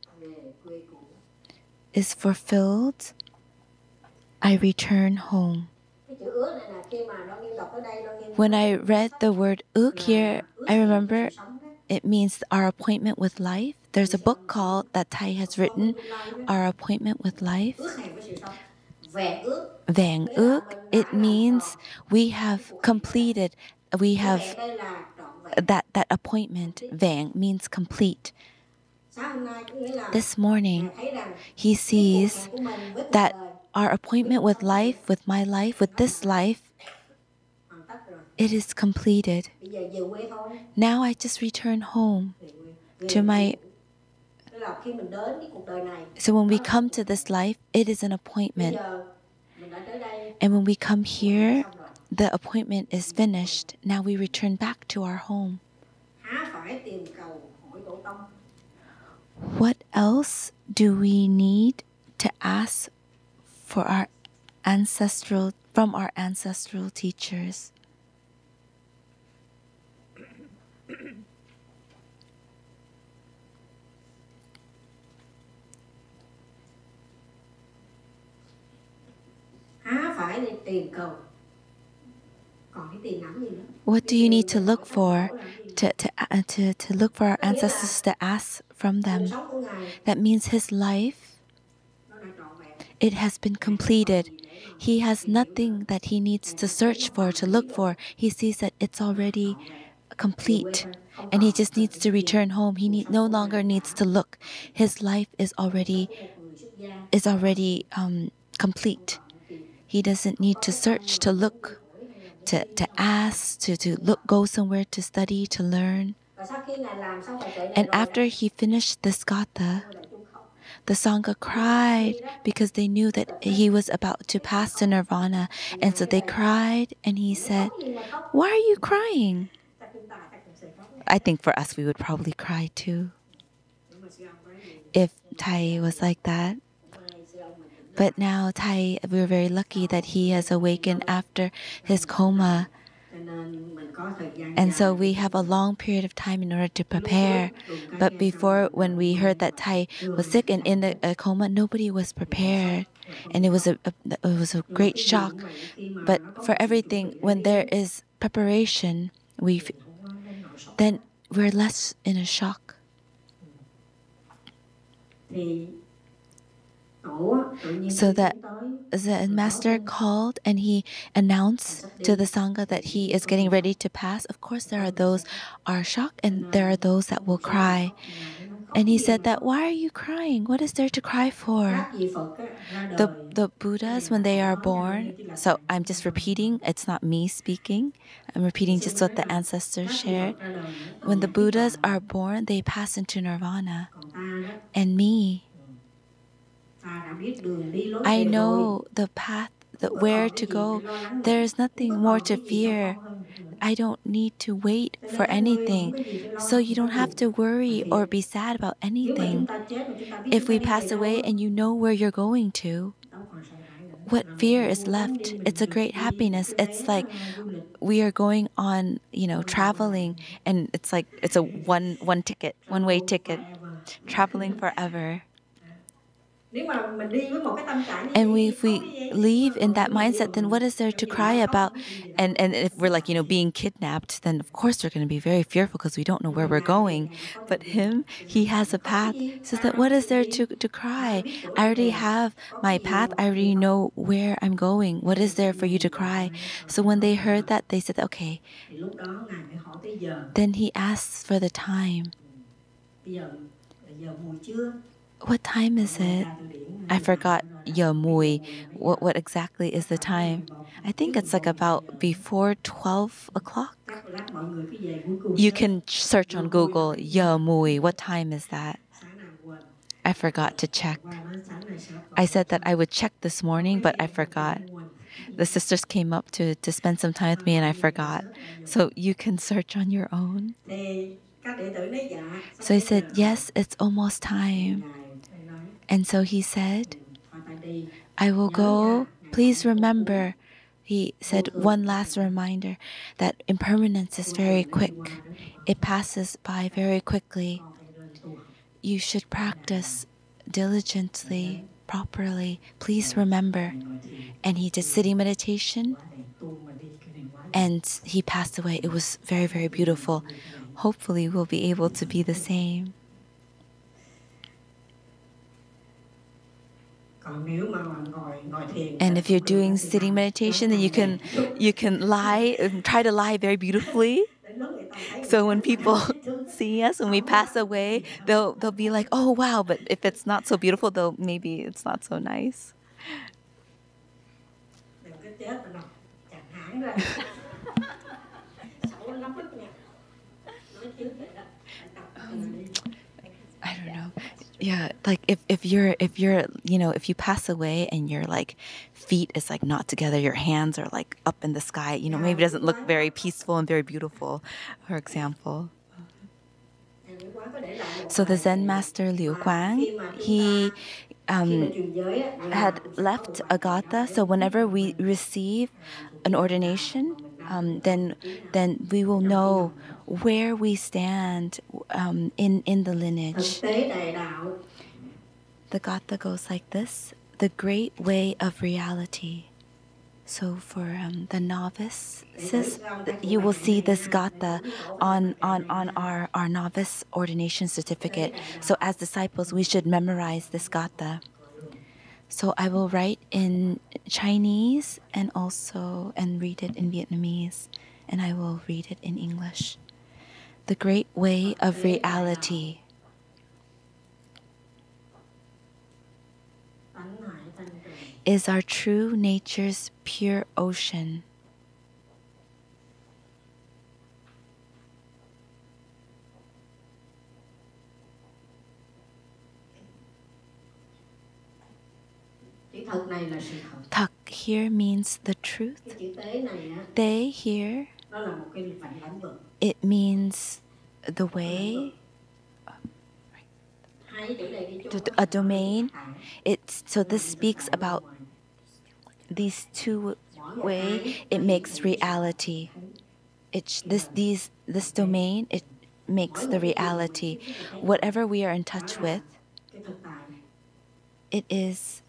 Speaker 1: is fulfilled. I return home. When I read the word ước here, I remember it means our appointment with life. There's a book called that Thai has written, Our Appointment with Life. Vang ước, it means we have completed, we have that appointment. Vang means complete. This morning, he sees that our appointment with life, with my life, with this life, it is completed. Now I just return home to my... So when we come to this life, it is an appointment. And when we come here, the appointment is finished. Now we return back to our home. What else do we need to ask for from our ancestral teachers? What do you need to look for? To look for our ancestors, to ask from them. That means his life, it has been completed. He has nothing that he needs to search for, to look for. He sees that it's already complete, and he just needs to return home. He no longer needs to look. His life is already complete. He doesn't need to search, to look, to ask, to look, go somewhere to study, to learn. And after he finished this gatha, the Sangha cried because they knew that he was about to pass to nirvana. And so they cried, and he said, "Why are you crying?" I think for us, we would probably cry too, if Thai was like that. But now Thai, we're very lucky that he has awakened after his coma. And so we have a long period of time in order to prepare. But before, when we heard that Thai was sick and in a coma, nobody was prepared. And it was a great shock. But for everything, when there is preparation, then we're less in a shock. So that the master called and he announced to the Sangha that he is getting ready to pass. Of course, there are those are shocked and there are those that will cry. And he said that, "Why are you crying? What is there to cry for?" The Buddhas, when they are born, so I'm just repeating, it's not me speaking. I'm repeating just what the ancestors shared. When the Buddhas are born, they pass into nirvana. And me, I know the path, where to go. There is nothing more to fear I don't need to wait for anything. So you don't have to worry or be sad about anything. If we pass away and you know where you're going to, what fear is left? It's a great happiness. It's like we are going on, traveling, and it's like it's a one-way ticket, traveling forever. And if we leave in that mindset, then what is there to cry about? And if we're like, being kidnapped, then of course we're going to be very fearful because we don't know where we're going. But he has a path. So that what is there to cry? I already have my path. I already know where I'm going. What is there for you to cry? So when they heard that, they said, okay. Then he asks for the time. What time is it? I forgot giờ mùi. What exactly is the time? I think it's like about before 12 o'clock. You can search on Google, giờ mùi. What time is that? I forgot to check. I said that I would check this morning, but I forgot. The sisters came up to spend some time with me and I forgot. So you can search on your own. So he said, yes, it's almost time. And so he said, I will go. Please remember, he said, one last reminder that impermanence is very quick. It passes by very quickly. You should practice diligently, properly. Please remember. And he did sitting meditation and he passed away. It was very, very beautiful. Hopefully we'll be able to be the same. And if you're doing sitting meditation, then you can lie and try to lie very beautifully. So when people see us, when we pass away, they'll be like, oh wow, but if it's not so beautiful, maybe it's not so nice. I don't know. Yeah, like if you pass away and your like feet is like not together, your hands are like up in the sky, maybe it doesn't look very peaceful and very beautiful, for example. So the Zen master Lieu Quan, he had left Agatha. So whenever we receive an ordination, then we will know where we stand in the lineage. The Gatha goes like this: the great way of reality. So for the novices, you will see this Gatha on our novice ordination certificate. So as disciples, we should memorize this Gatha. So I will write in Chinese and read it in Vietnamese, and I will read it in English. The great way of reality. Is our true nature's pure ocean. Thật here means the truth. Tế here, it means the way, a domain. So this speaks about these two ways. It makes reality. This domain, it makes the reality. Whatever we are in touch with, it is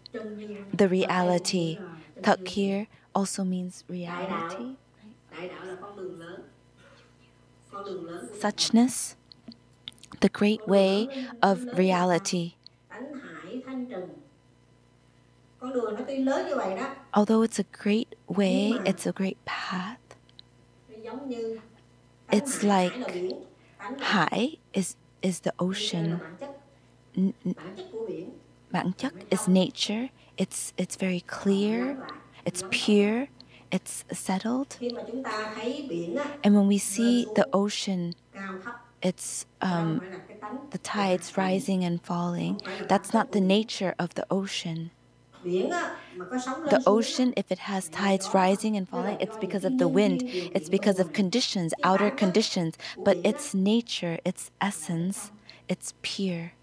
Speaker 1: the reality. Thật here also means reality. Suchness, the great way of reality. Although it's a great way, it's a great path. It's like hải is the ocean. Bản chất is nature. It's very clear. It's pure. It's settled. And when we see the ocean, it's the tides rising and falling. That's not the nature of the ocean. The ocean, if it has tides rising and falling, it's because of the wind. It's because of conditions, outer conditions. But its nature, its essence, it's pure.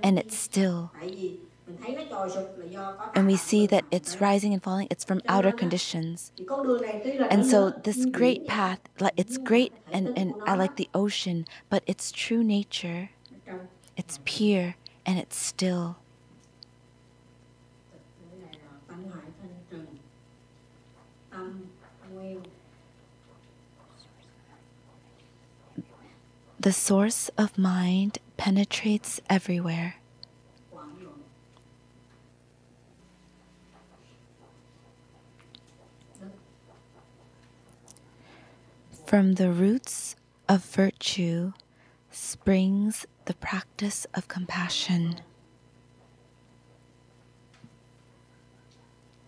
Speaker 1: And it's still. And we see that it's rising and falling, it's from outer conditions. And so this great path, it's great and I like the ocean, but its true nature, it's pure and it's still. The source of mind penetrates everywhere. From the roots of virtue springs the practice of compassion.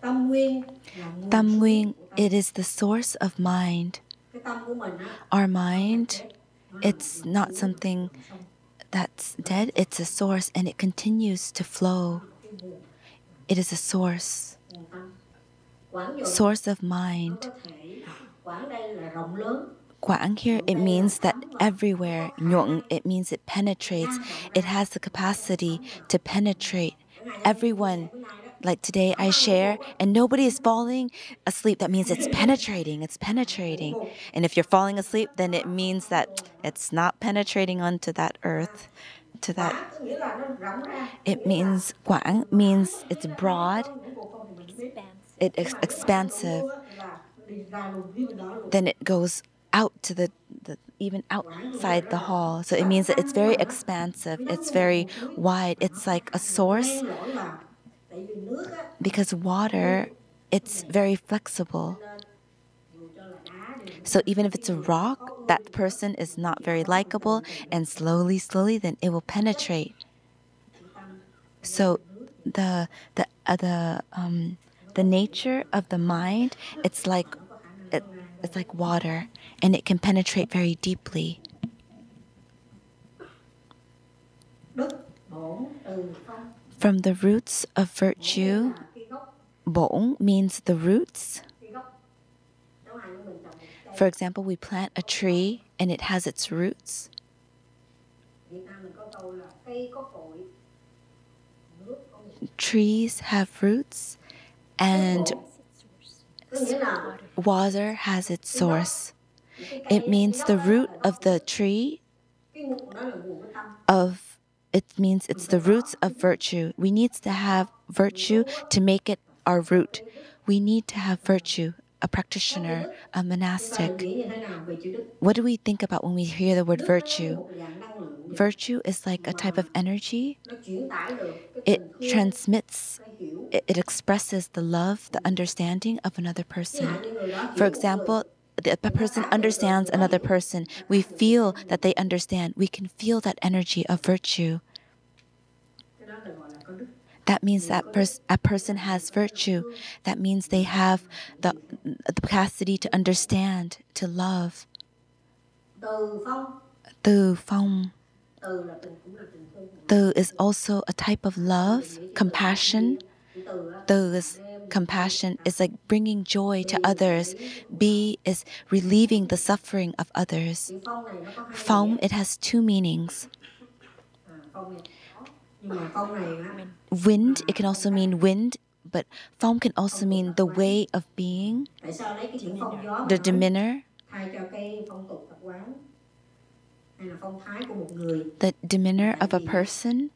Speaker 1: Tam Nguyên, it is the source of mind. Our mind, it's not something that's dead, it's a source and it continues to flow. It is a source. Source of mind. Quang here, it means that everywhere. Nhuận, it means it penetrates. It has the capacity to penetrate everyone. Like today I share and nobody is falling asleep. That means it's penetrating. It's penetrating. And if you're falling asleep, then it means that it's not penetrating onto that earth. To that. It means, Quang means it's broad. It's expansive. Then it goes out to the even outside the hall. So it means that it's very expansive. It's very wide. It's like a source. Because water, it's very flexible. So even if it's a rock, that person is not very likable, and slowly, then it will penetrate. So the nature of the mind, it's like water, and it can penetrate very deeply. From the roots of virtue, bổn means the roots. For example, we plant a tree and it has its roots. Trees have roots and water has its source. It means the root of the tree it means it's the roots of virtue. We need to have virtue to make it our root. We need to have virtue, a practitioner, a monastic. What do we think about when we hear the word virtue? Virtue is like a type of energy. It transmits, it expresses the love, the understanding of another person. For example, a person understands another person. We feel that they understand. We can feel that energy of virtue. That means that a person has virtue. That means they have the capacity to understand, to love. Từ phong. Từ is also a type of love, compassion. Từ is compassion, is like bringing joy to others. Bi is relieving the suffering of others. Phong, it has two meanings. Wind, it can also mean wind, but phong can also mean the way of being, the demeanor. The demeanor of a person.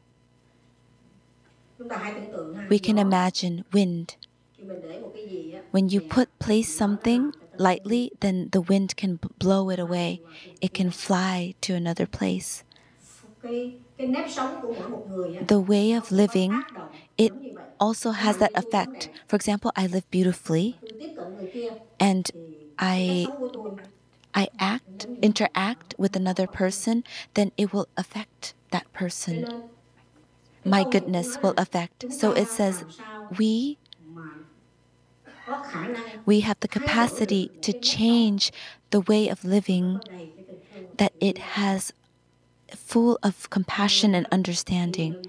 Speaker 1: We can imagine wind. When you place something lightly, then the wind can blow it away. It can fly to another place. The way of living, it also has that effect. For example, I live beautifully, and I interact with another person, then it will affect that person. My goodness will affect. So it says we have the capacity to change the way of living, that it has full of compassion and understanding.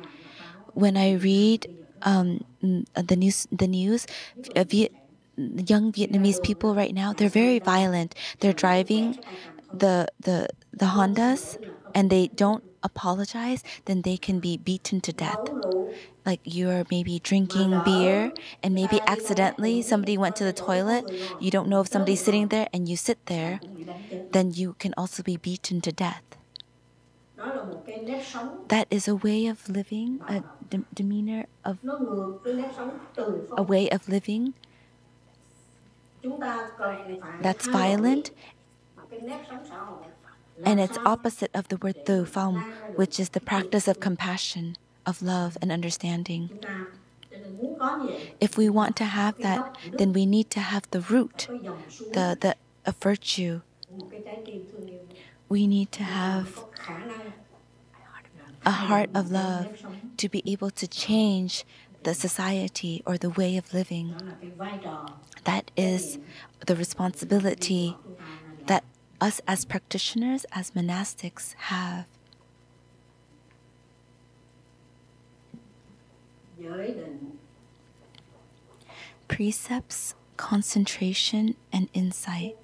Speaker 1: When I read young Vietnamese people right now, they're very violent. They're driving the Hondas and they don't apologize, then they can be beaten to death. Like you're maybe drinking beer and maybe accidentally somebody went to the toilet. You don't know if somebody's sitting there and you sit there, then you can also be beaten to death. That is a way of living, a demeanor of a way of living that's violent, and it's opposite of the word tu phong, which is the practice of compassion, of love and understanding. If we want to have that, then we need to have the root, the a virtue. We need to have a heart of love to be able to change the society or the way of living. That is the responsibility that us as practitioners, as monastics have. Precepts, concentration, and insight.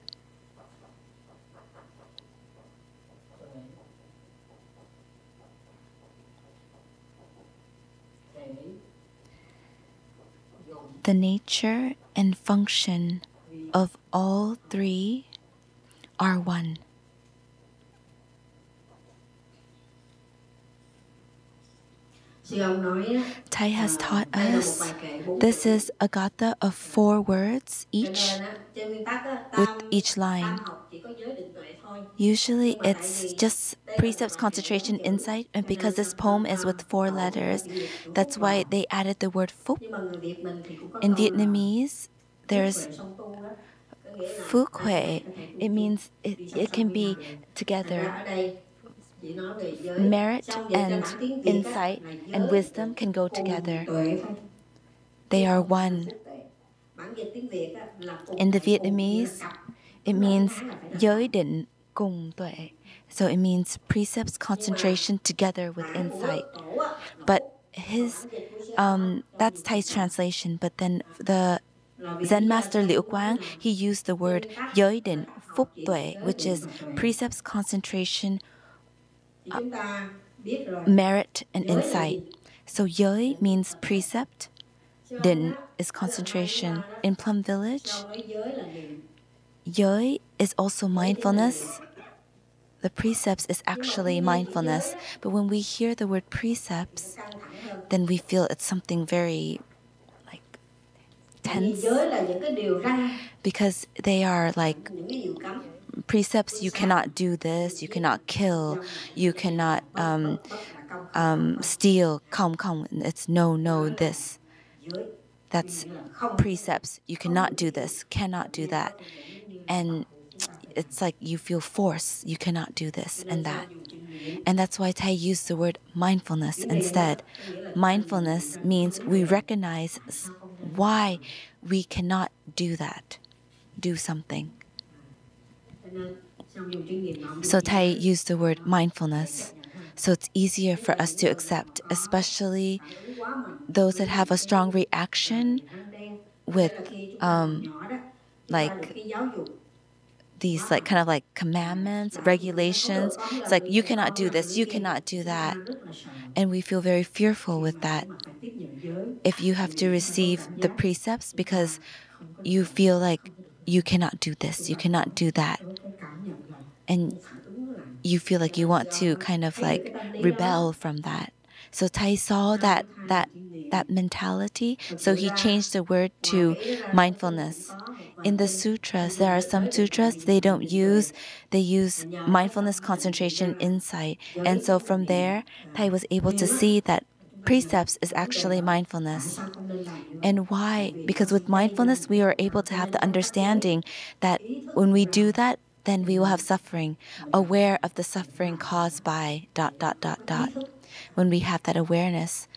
Speaker 1: The nature and function of all three are one. Thầy has taught us this is a gatha of 4 words each, with each line. Usually it's just precepts, concentration, insight, and because this poem is with 4 letters, that's why they added the word phúc. In Vietnamese, there's phước huệ. It means it can be together. Merit and insight and wisdom can go together. They are one. In the Vietnamese, it means giới định cùng tuệ. So it means precepts, concentration together with insight. But that's Thay's translation. But then the Zen master Lieu Quan, he used the word giới định phúc tuệ, which is precepts, concentration, merit, and insight. So giới means precept, định is concentration. In Plum village, giới is also mindfulness. The precepts is actually mindfulness. But when we hear the word precepts, then we feel it's something very tense, because they are like precepts. You cannot do this, you cannot kill, you cannot steal, come, it's no, this. That's precepts. You cannot do this, cannot do that. And it's like you feel force, you cannot do this and that. And that's why Thay used the word mindfulness instead. Mindfulness means we recognize why we cannot do that, do something. So Thay used the word mindfulness. So it's easier for us to accept, especially those that have a strong reaction with these kind of commandments, regulations. It's like, you cannot do this, you cannot do that. And we feel very fearful with that. If you have to receive the precepts because you feel like you cannot do this, you cannot do that. And you feel like you want to kind of rebel from that. So Thay saw that mentality, so he changed the word to mindfulness. In the sutras, there are some sutras they use mindfulness, concentration, insight. And so from there, Thay was able to see that precepts is actually mindfulness. And why? Because with mindfulness, we are able to have the understanding that when we do that, then we will have suffering, aware of the suffering caused by ... When we have that awareness,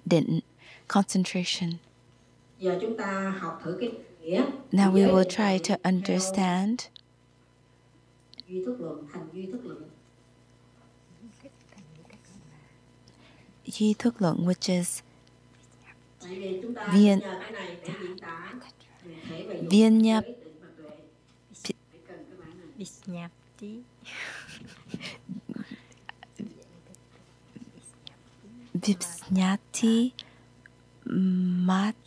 Speaker 1: didn't concentration. Now we will try to understand. Yi Thuốc Luận, which is Vinya Vipsnyati Mattva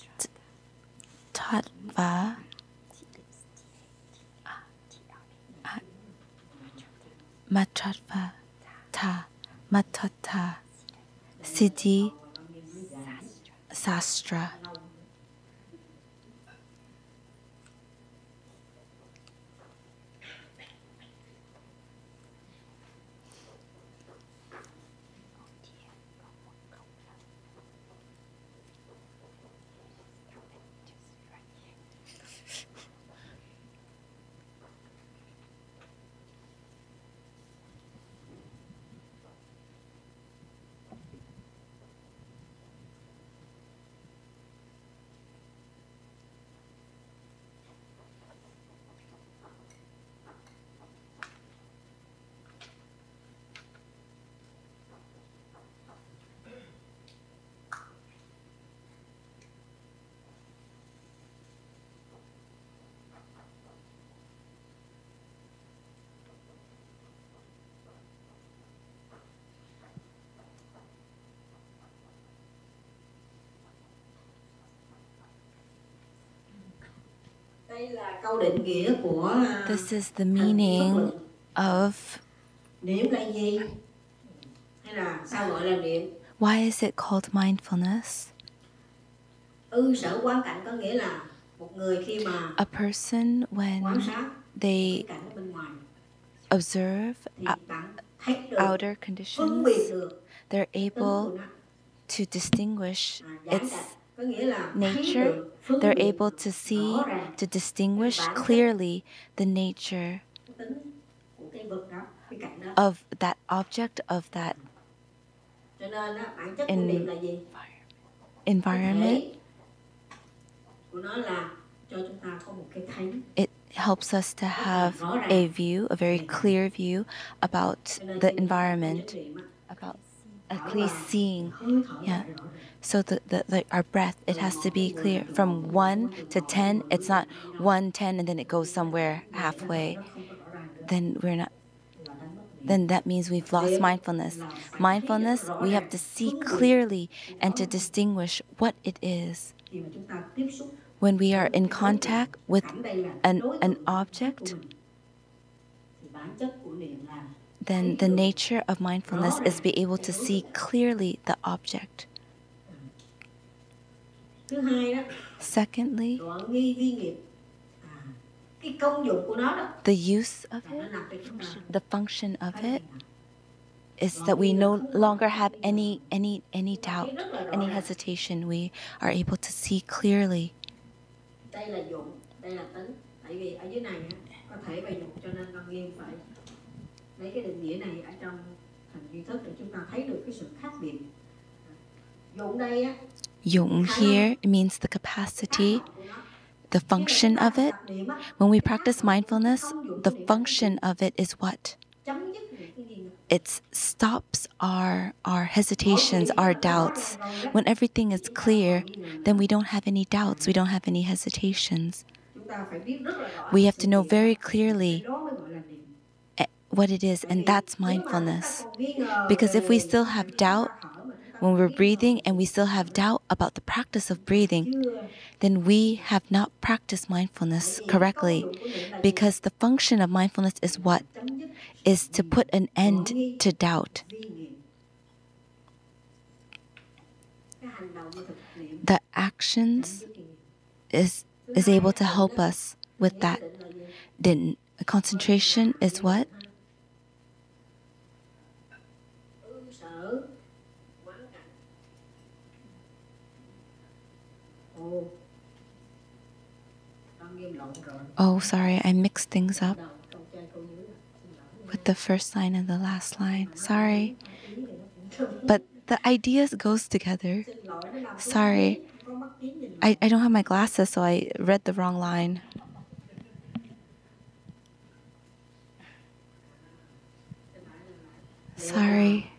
Speaker 1: Mattva Ta Mattata Siddhi Sastra. This is the meaning of why is it called mindfulness? A person, when they observe outer conditions, they're able to distinguish its nature. They're able to see, to distinguish clearly the nature of that object, of that environment. It helps us to have a view, a very clear view about the environment, about at least seeing. Yeah. So our breath, it has to be clear. From 1 to 10, it's not 1, 10, and then it goes somewhere halfway. Then that means we've lost mindfulness. Mindfulness, we have to see clearly and to distinguish what it is. When we are in contact with an object, then the nature of mindfulness is be able to see clearly the object. Secondly, the use of it, the function of it, is that we no longer have any doubt, any hesitation. We are able to see clearly. Dụng here means the capacity, the function of it. When we practice mindfulness, the function of it is what? It stops our hesitations, our doubts. When everything is clear, then we don't have any doubts, we don't have any hesitations. We have to know very clearly what it is, and that's mindfulness. Because if we still have doubt when we're breathing and we still have doubt about the practice of breathing, then we have not practiced mindfulness correctly. Because the function of mindfulness is what? Is to put an end to doubt. The actions is able to help us with that. Then concentration is what? Oh, sorry, I mixed things up with the first line and the last line. Sorry. But the ideas goes together. Sorry. I don't have my glasses, so I read the wrong line. Sorry.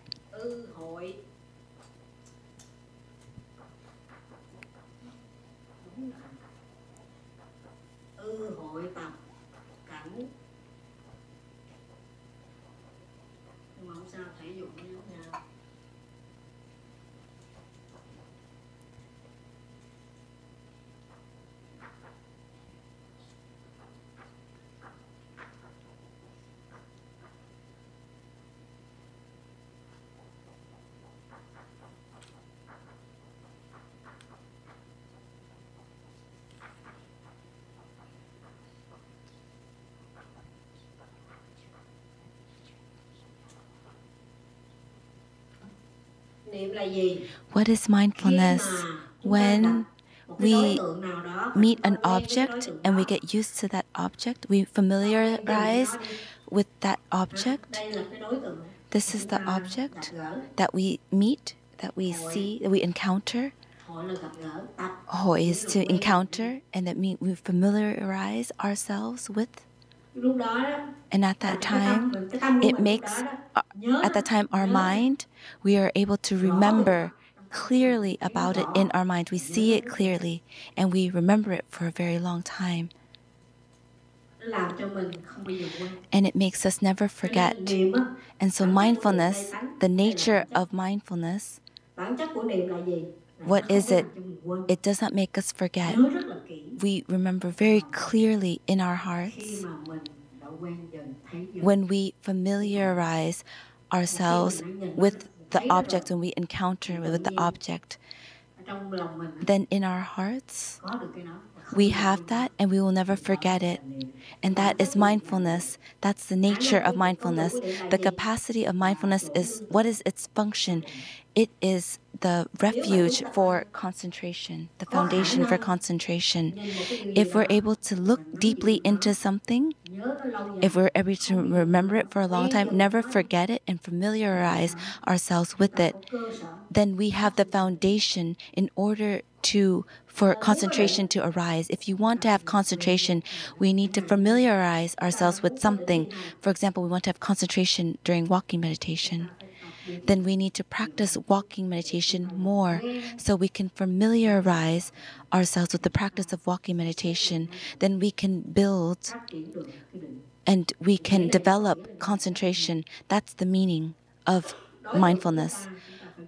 Speaker 1: What is mindfulness? When we meet an object and we get used to that object, we familiarize with that object. This is the object that we meet, that we see, that we encounter. Ho is to encounter, and that means we familiarize ourselves with. And at that time, our mind, we are able to remember clearly about it in our mind. We see it clearly, and we remember it for a very long time. And it makes us never forget. And so mindfulness, the nature of mindfulness, what is it? It does not make us forget. We remember very clearly in our hearts when we familiarize ourselves with the object, when we encounter with the object. Then in our hearts, we have that and we will never forget it. And that is mindfulness. That's the nature of mindfulness. The capacity of mindfulness is, what is its function? It is the refuge for concentration, the foundation for concentration. If we're able to look deeply into something, if we're able to remember it for a long time, never forget it, and familiarize ourselves with it, then we have the foundation in order for concentration to arise. If you want to have concentration, we need to familiarize ourselves with something. For example, we want to have concentration during walking meditation. Then we need to practice walking meditation more so we can familiarize ourselves with the practice of walking meditation. Then we can build and we can develop concentration. That's the meaning of mindfulness.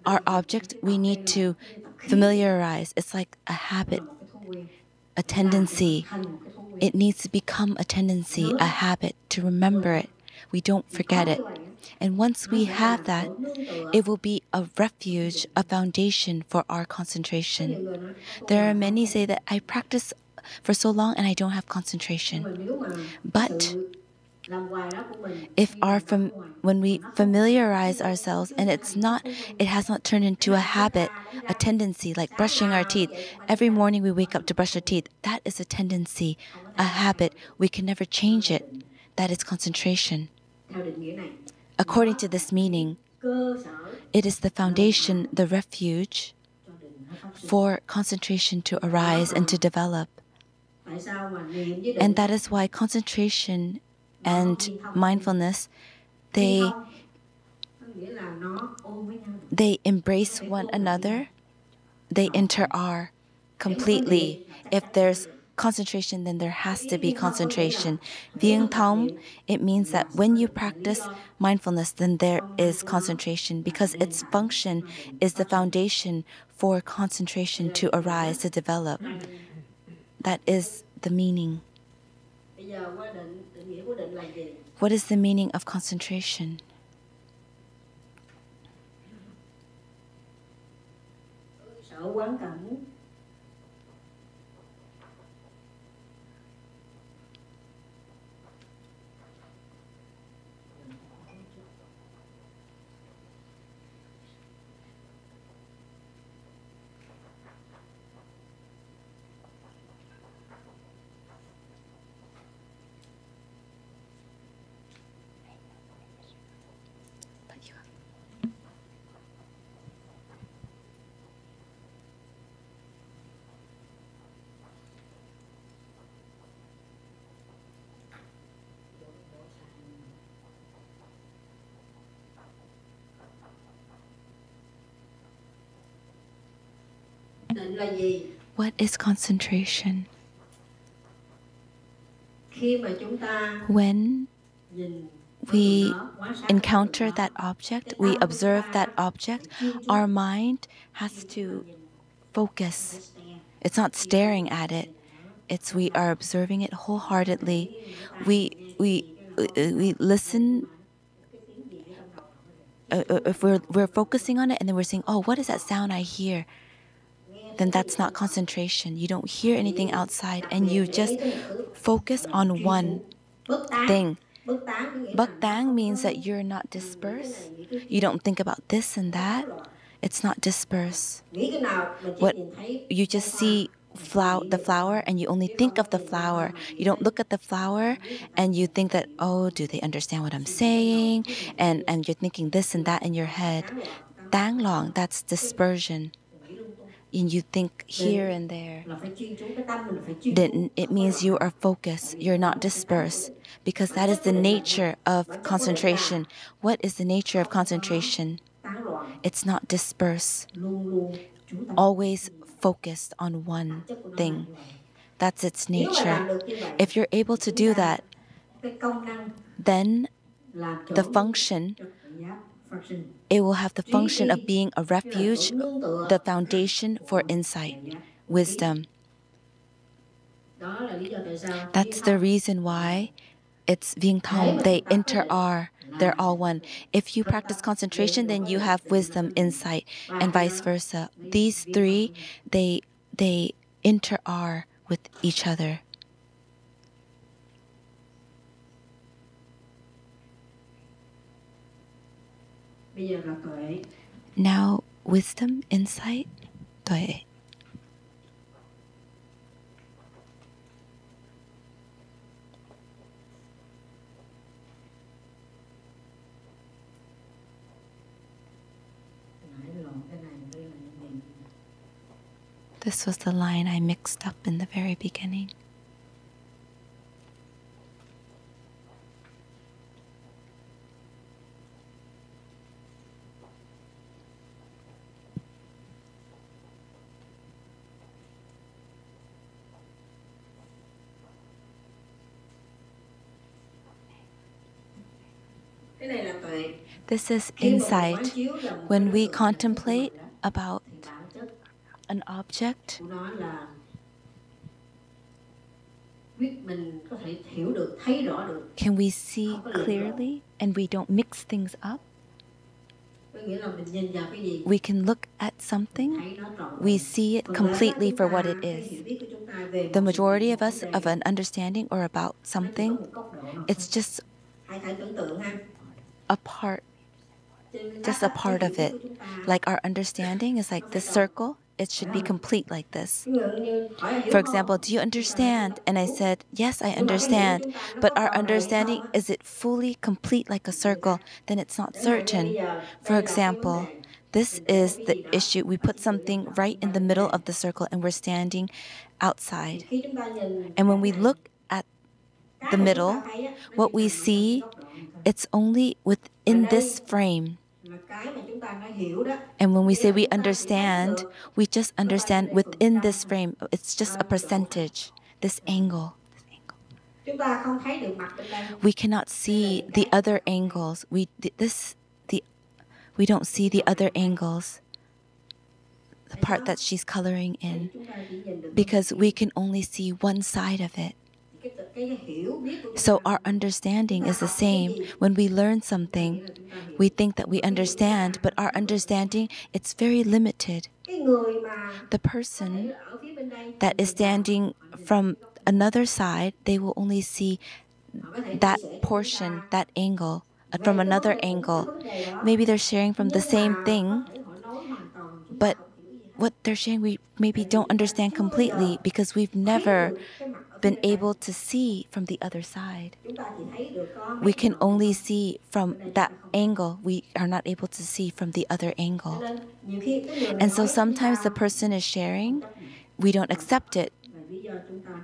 Speaker 1: Our object, we need to familiarize. It's like a habit, a tendency. It needs to become a tendency, a habit, to remember it. We don't forget it. And once we have that, it will be a refuge, a foundation for our concentration. There are many say that I practice for so long and I don't have concentration. But when we familiarize ourselves and it has not turned into a habit, a tendency, like brushing our teeth. Every morning we wake up to brush our teeth. That is a tendency, a habit. We can never change it. That is concentration. According to this meaning, it is the foundation, the refuge for concentration to arise and to develop. And that is why concentration and mindfulness, they embrace one another. They inter-are completely. If there's concentration, then there has to be concentration. Viếng thong, it means that when you practice mindfulness, then there is concentration, because its function is the foundation for concentration to arise, to develop. That is the meaning. What is the meaning of concentration? What is concentration? When we encounter that object, we observe that object, our mind has to focus. It's not staring at it. It's we are observing it wholeheartedly. We listen. If we're focusing on it and then we're saying, "Oh, what is that sound I hear?" Then that's not concentration. You don't hear anything outside, and you just focus on one thing. Bhaktan means that you're not dispersed. You don't think about this and that. It's not dispersed. What you just see the flower and you only think of the flower. You don't look at the flower and you think that, oh, do they understand what I'm saying? And you're thinking this and that in your head. Tang long, that's dispersion. And you think here and there. Then it means you are focused. You're not dispersed. Because that is the nature of concentration. What is the nature of concentration? It's not dispersed. Always focused on one thing. That's its nature. If you're able to do that, then the function, it will have the function of being a refuge, the foundation for insight, wisdom. That's the reason why it's Vinh Thong. They inter-are. They're all one. If you practice concentration, then you have wisdom, insight, and vice versa. These three, they inter-are with each other. Now, wisdom, insight, tuệ. This was the line I mixed up in the very beginning. This is insight. When we contemplate about an object, can we see clearly and we don't mix things up? We can look at something, we see it completely for what it is. The majority of us, of an understanding or about something, it's just a part of it. Like our understanding is like this circle, it should be complete like this. For example, do you understand? And I said, yes, I understand. But our understanding, is it fully complete like a circle? Then it's not certain. For example, this is the issue. We put something right in the middle of the circle and we're standing outside. And when we look at the middle, what we see, it's only within this frame. And when we say we understand, we just understand within this frame. It's just a percentage, this angle. We cannot see the other angles. We don't see the other angles, the part that she's coloring in, because we can only see one side of it. So our understanding is the same. When we learn something, we think that we understand, but our understanding, it's very limited. The person that is standing from another side, they will only see that portion, that angle, from another angle. Maybe they're sharing from the same thing, but what they're sharing we maybe don't understand completely because we've never been able to see from the other side. We can only see from that angle. We are not able to see from the other angle. And so sometimes the person is sharing, we don't accept it.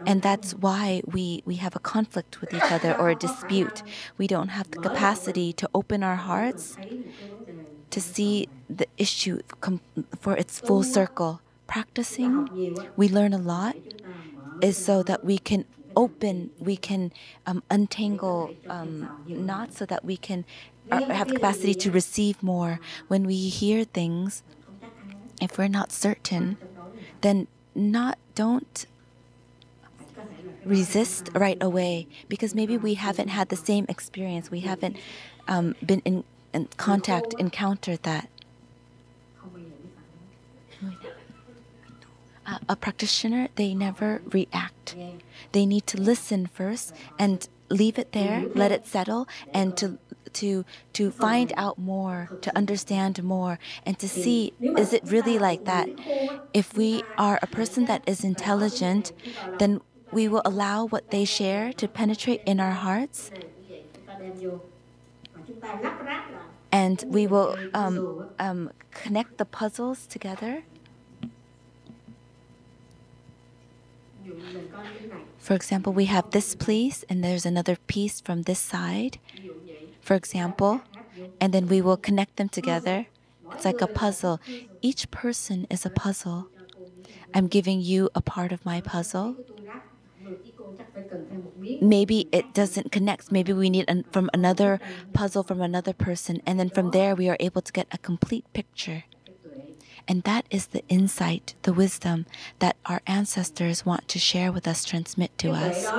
Speaker 1: And that's why we have a conflict with each other or a dispute. We don't have the capacity to open our hearts to see the issue for its full circle. Practicing, we learn a lot, is so that we can open, we can untangle knots so that we can have the capacity to receive more. When we hear things, if we're not certain, then don't resist right away, because maybe we haven't had the same experience. We haven't been in encountered that. A practitioner, they never react. They need to listen first and leave it there, let it settle, and to find out more, to understand more, and to see, is it really like that? If we are a person that is intelligent, then we will allow what they share to penetrate in our hearts, and we will connect the puzzles together. For example, we have this piece and there's another piece from this side, for example, and then we will connect them together. It's like a puzzle. Each person is a puzzle. I'm giving you a part of my puzzle. Maybe it doesn't connect. Maybe we need from another puzzle from another person, and then from there we are able to get a complete picture. And that is the insight, the wisdom that our ancestors want to share with us, transmit to us.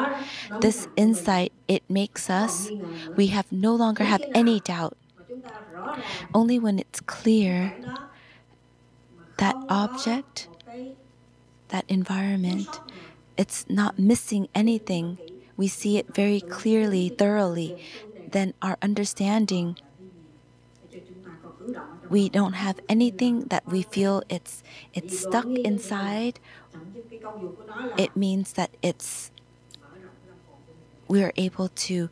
Speaker 1: This insight, it makes us, we have no longer have any doubt. Only when it's clear, that object, that environment, it's not missing anything. We see it very clearly, thoroughly. Then our understanding, we don't have anything that we feel it's stuck inside. It means that we are able to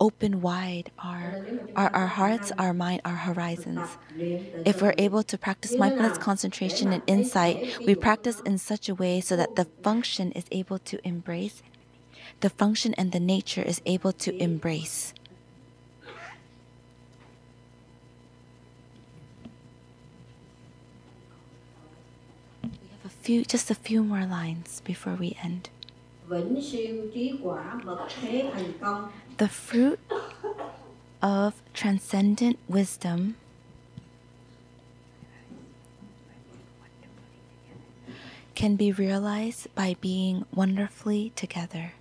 Speaker 1: open wide our hearts, our mind, our horizons. If we're able to practice mindfulness, concentration, and insight, we practice in such a way so that the function is able to embrace. The function and the nature is able to embrace. Just a few more lines before we end. The fruit of transcendent wisdom can be realized by being wonderfully together.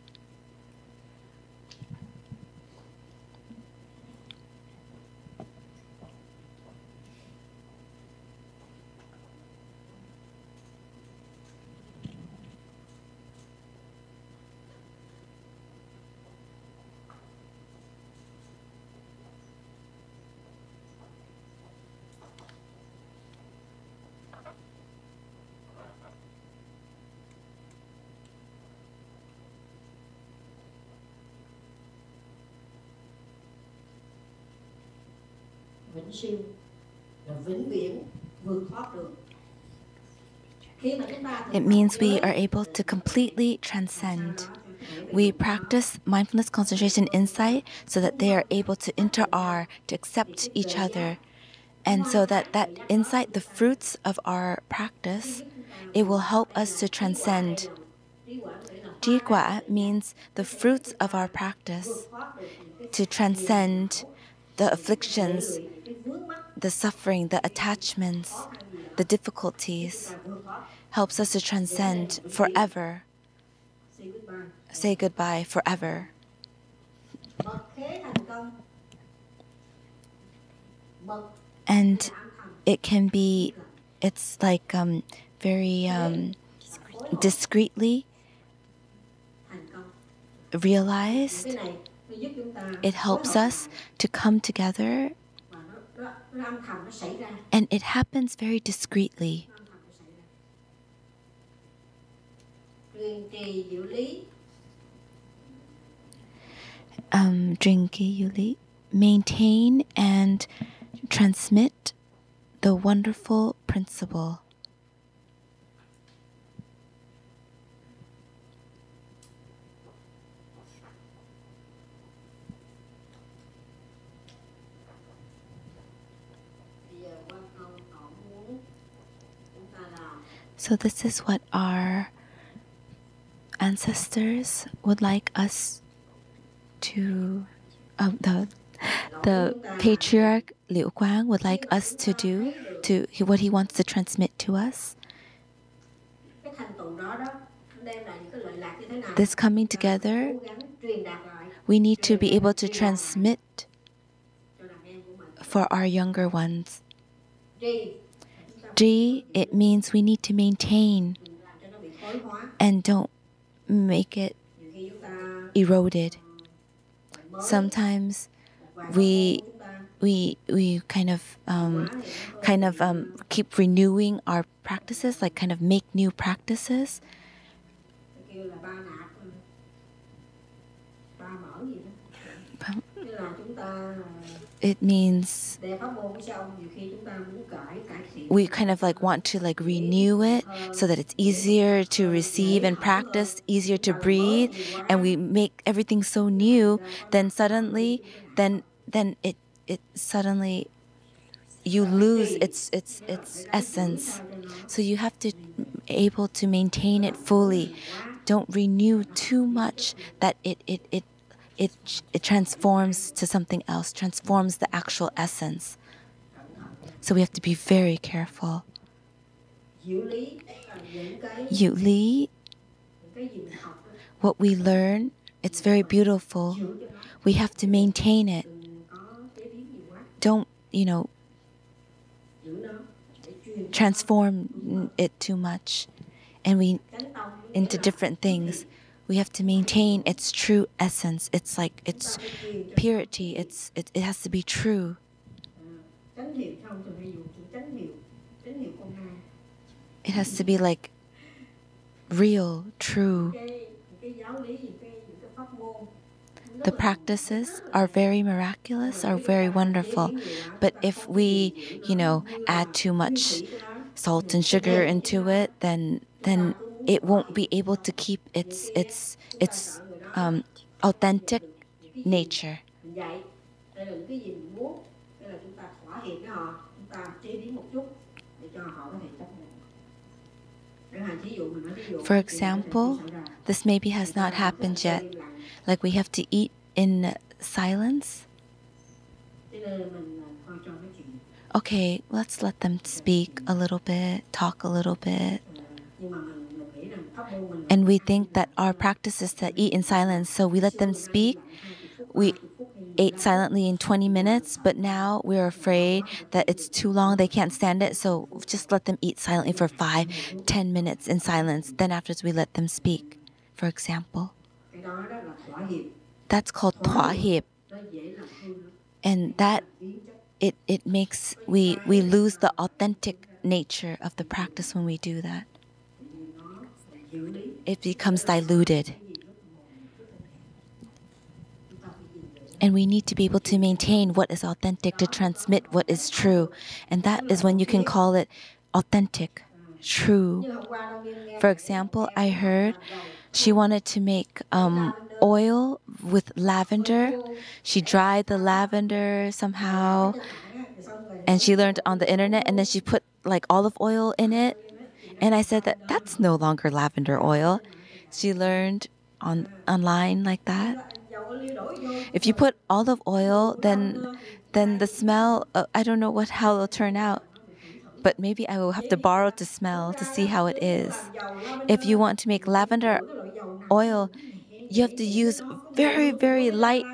Speaker 1: It means we are able to completely transcend. We practice mindfulness, concentration, insight so that they are able to to accept each other. And so that insight, the fruits of our practice, it will help us to transcend. D-Twah means the fruits of our practice, to transcend the afflictions, the suffering, the attachments, the difficulties, helps us to transcend forever. Say goodbye forever. And it's like very discreetly realized. It helps us to come together, and it happens very discreetly. Drinkie, maintain and transmit the wonderful principle. So this is what our ancestors would like us to, the Patriarch Lieu Quang would like us to do, what he wants to transmit to us. This coming together, we need to be able to transmit for our younger ones. D, it means we need to maintain and don't make it eroded. Sometimes we kind of keep renewing our practices, like kind of make new practices. It means we kind of like want to like renew it so that it's easier to receive and practice, easier to breathe, and we make everything so new. Then suddenly, it suddenly you lose its essence. So you have to be able to maintain it fully. Don't renew too much that it transforms to something else, transforms the actual essence. So we have to be very careful. Yu Li, what we learn, it's very beautiful. We have to maintain it. Don't, transform it too much and into different things. We have to maintain its true essence. It's like its purity. It has to be true. It has to be like real, true. The practices are very miraculous, are very wonderful. But if we, add too much salt and sugar into it, then it won't be able to keep its authentic nature. For example, this maybe has not happened yet. Like we have to eat in silence. Okay, let's let them speak a little bit, talk a little bit. And we think that our practice is to eat in silence, so we let them speak. We ate silently in 20 minutes, but now we're afraid that it's too long, they can't stand it, so just let them eat silently for 5-10 minutes in silence. Then afterwards we let them speak, for example. That's called Thwa. And that it makes we lose the authentic nature of the practice when we do that. It becomes diluted. And we need to be able to maintain what is authentic, to transmit what is true. And that is when you can call it authentic, true. For example, I heard she wanted to make oil with lavender. She dried the lavender somehow. And she learned on the internet, and then she put like olive oil in it. And I said that's no longer lavender oil. She learned online like that. If you put olive oil, then the smell, I don't know how it'll turn out. But maybe I will have to borrow to smell to see how it is. If you want to make lavender oil, you have to use very, very light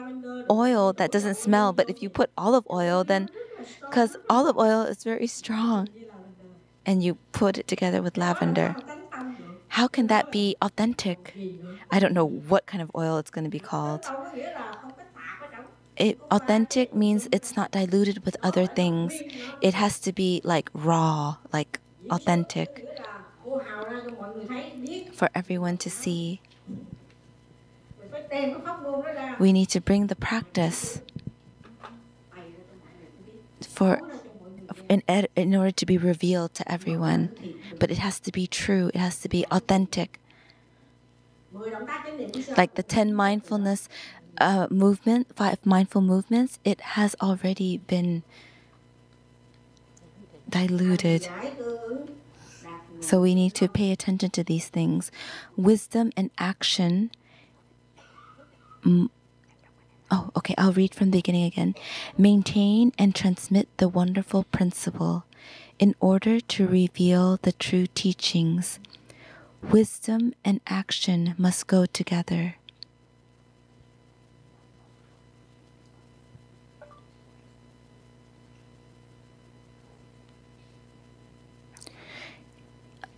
Speaker 1: oil that doesn't smell. But if you put olive oil, then, because olive oil is very strong, and you put it together with lavender, how can that be authentic? I don't know what kind of oil it's going to be called. Authentic means it's not diluted with other things. It has to be like raw, like authentic for everyone to see. We need to bring the practice in order to be revealed to everyone. But it has to be true. It has to be authentic. Like the 10 mindfulness movement, 5 mindful movements, it has already been diluted. So we need to pay attention to these things. Wisdom and action. I'll read from the beginning again. Maintain and transmit the wonderful principle in order to reveal the true teachings. Wisdom and action must go together.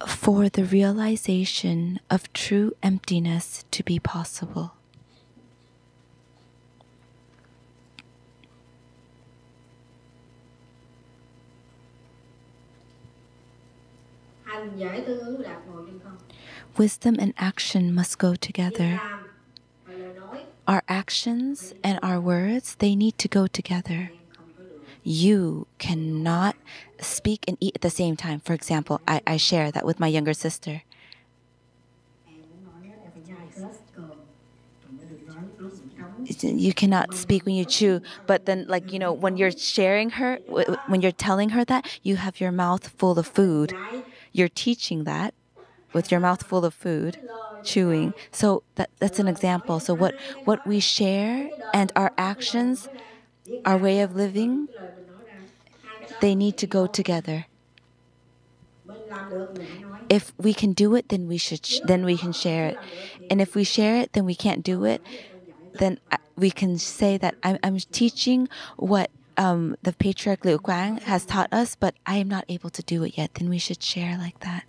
Speaker 1: For the realization of true emptiness to be possible. Wisdom and action must go together. Our actions and our words, they need to go together. You cannot speak and eat at the same time. For example, I share that with my younger sister. You cannot speak when you chew, but then, when you're sharing her, when you're telling her that, you have your mouth full of food. You're teaching that with your mouth full of food, chewing. So that's an example. So what we share and our actions, our way of living, they need to go together. If we can do it, then we can share it. And if we share it, then we can't do it. Then we can say that I'm teaching what the Patriarch Lieu Quan has taught us, but I am not able to do it yet. Then we should share like that.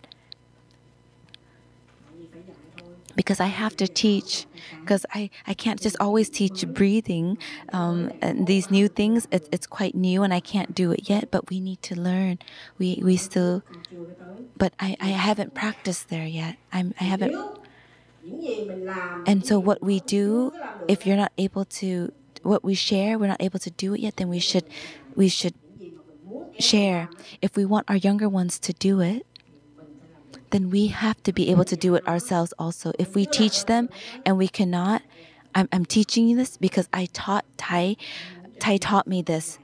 Speaker 1: Because I have to teach, because I can't just always teach breathing. And these new things, it's quite new and I can't do it yet, but we need to learn. We still, but I haven't practiced there yet. I haven't. And so what we do, if you're not able to, what we share, we're not able to do it yet, then we should share. If we want our younger ones to do it, then we have to be able to do it ourselves also. If we teach them and we cannot, I'm teaching you this because I taught Thai. Thai taught me this.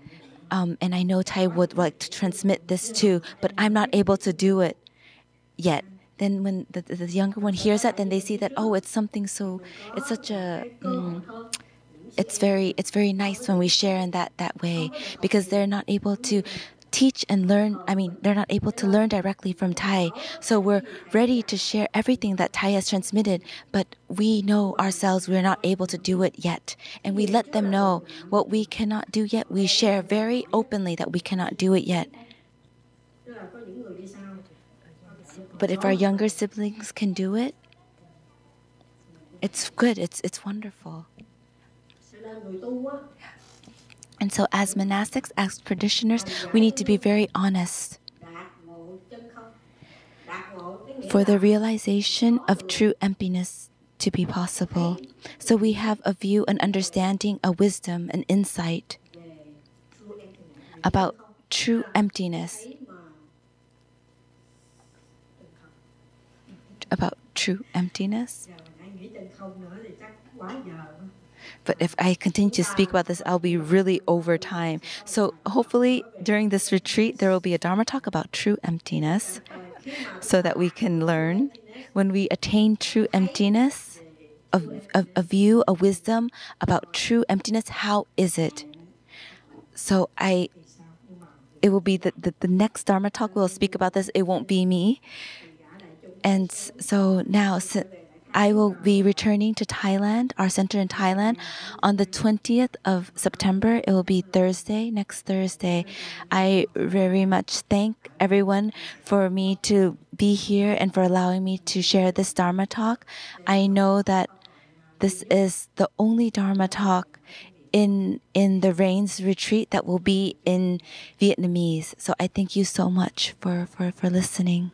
Speaker 1: And I know Thai would like to transmit this too, but I'm not able to do it yet. Then when the younger one hears that, then they see that, oh, it's something so, it's such a, it's very nice when we share in that way, because they're not able to teach and learn. They're not able to learn directly from Thai. So we're ready to share everything that Thai has transmitted, but we know ourselves we're not able to do it yet. And we let them know what we cannot do yet. We share very openly that we cannot do it yet. But if our younger siblings can do it, it's good, it's wonderful. And so as monastics, as practitioners, we need to be very honest. For the realization of true emptiness to be possible. So we have a view, an understanding, a wisdom, an insight about true emptiness. About true emptiness. But if I continue to speak about this, I'll be really over time. So hopefully during this retreat, there will be a Dharma talk about true emptiness so that we can learn. When we attain true emptiness, a view, a wisdom about true emptiness, how is it? So it will be the next Dharma talk will speak about this. It won't be me. And so now I will be returning to Thailand, our center in Thailand, on the 20th of September. It will be Thursday, next Thursday. I very much thank everyone for me to be here and for allowing me to share this Dharma talk. I know that this is the only Dharma talk in the Rains retreat that will be in Vietnamese. So I thank you so much for listening.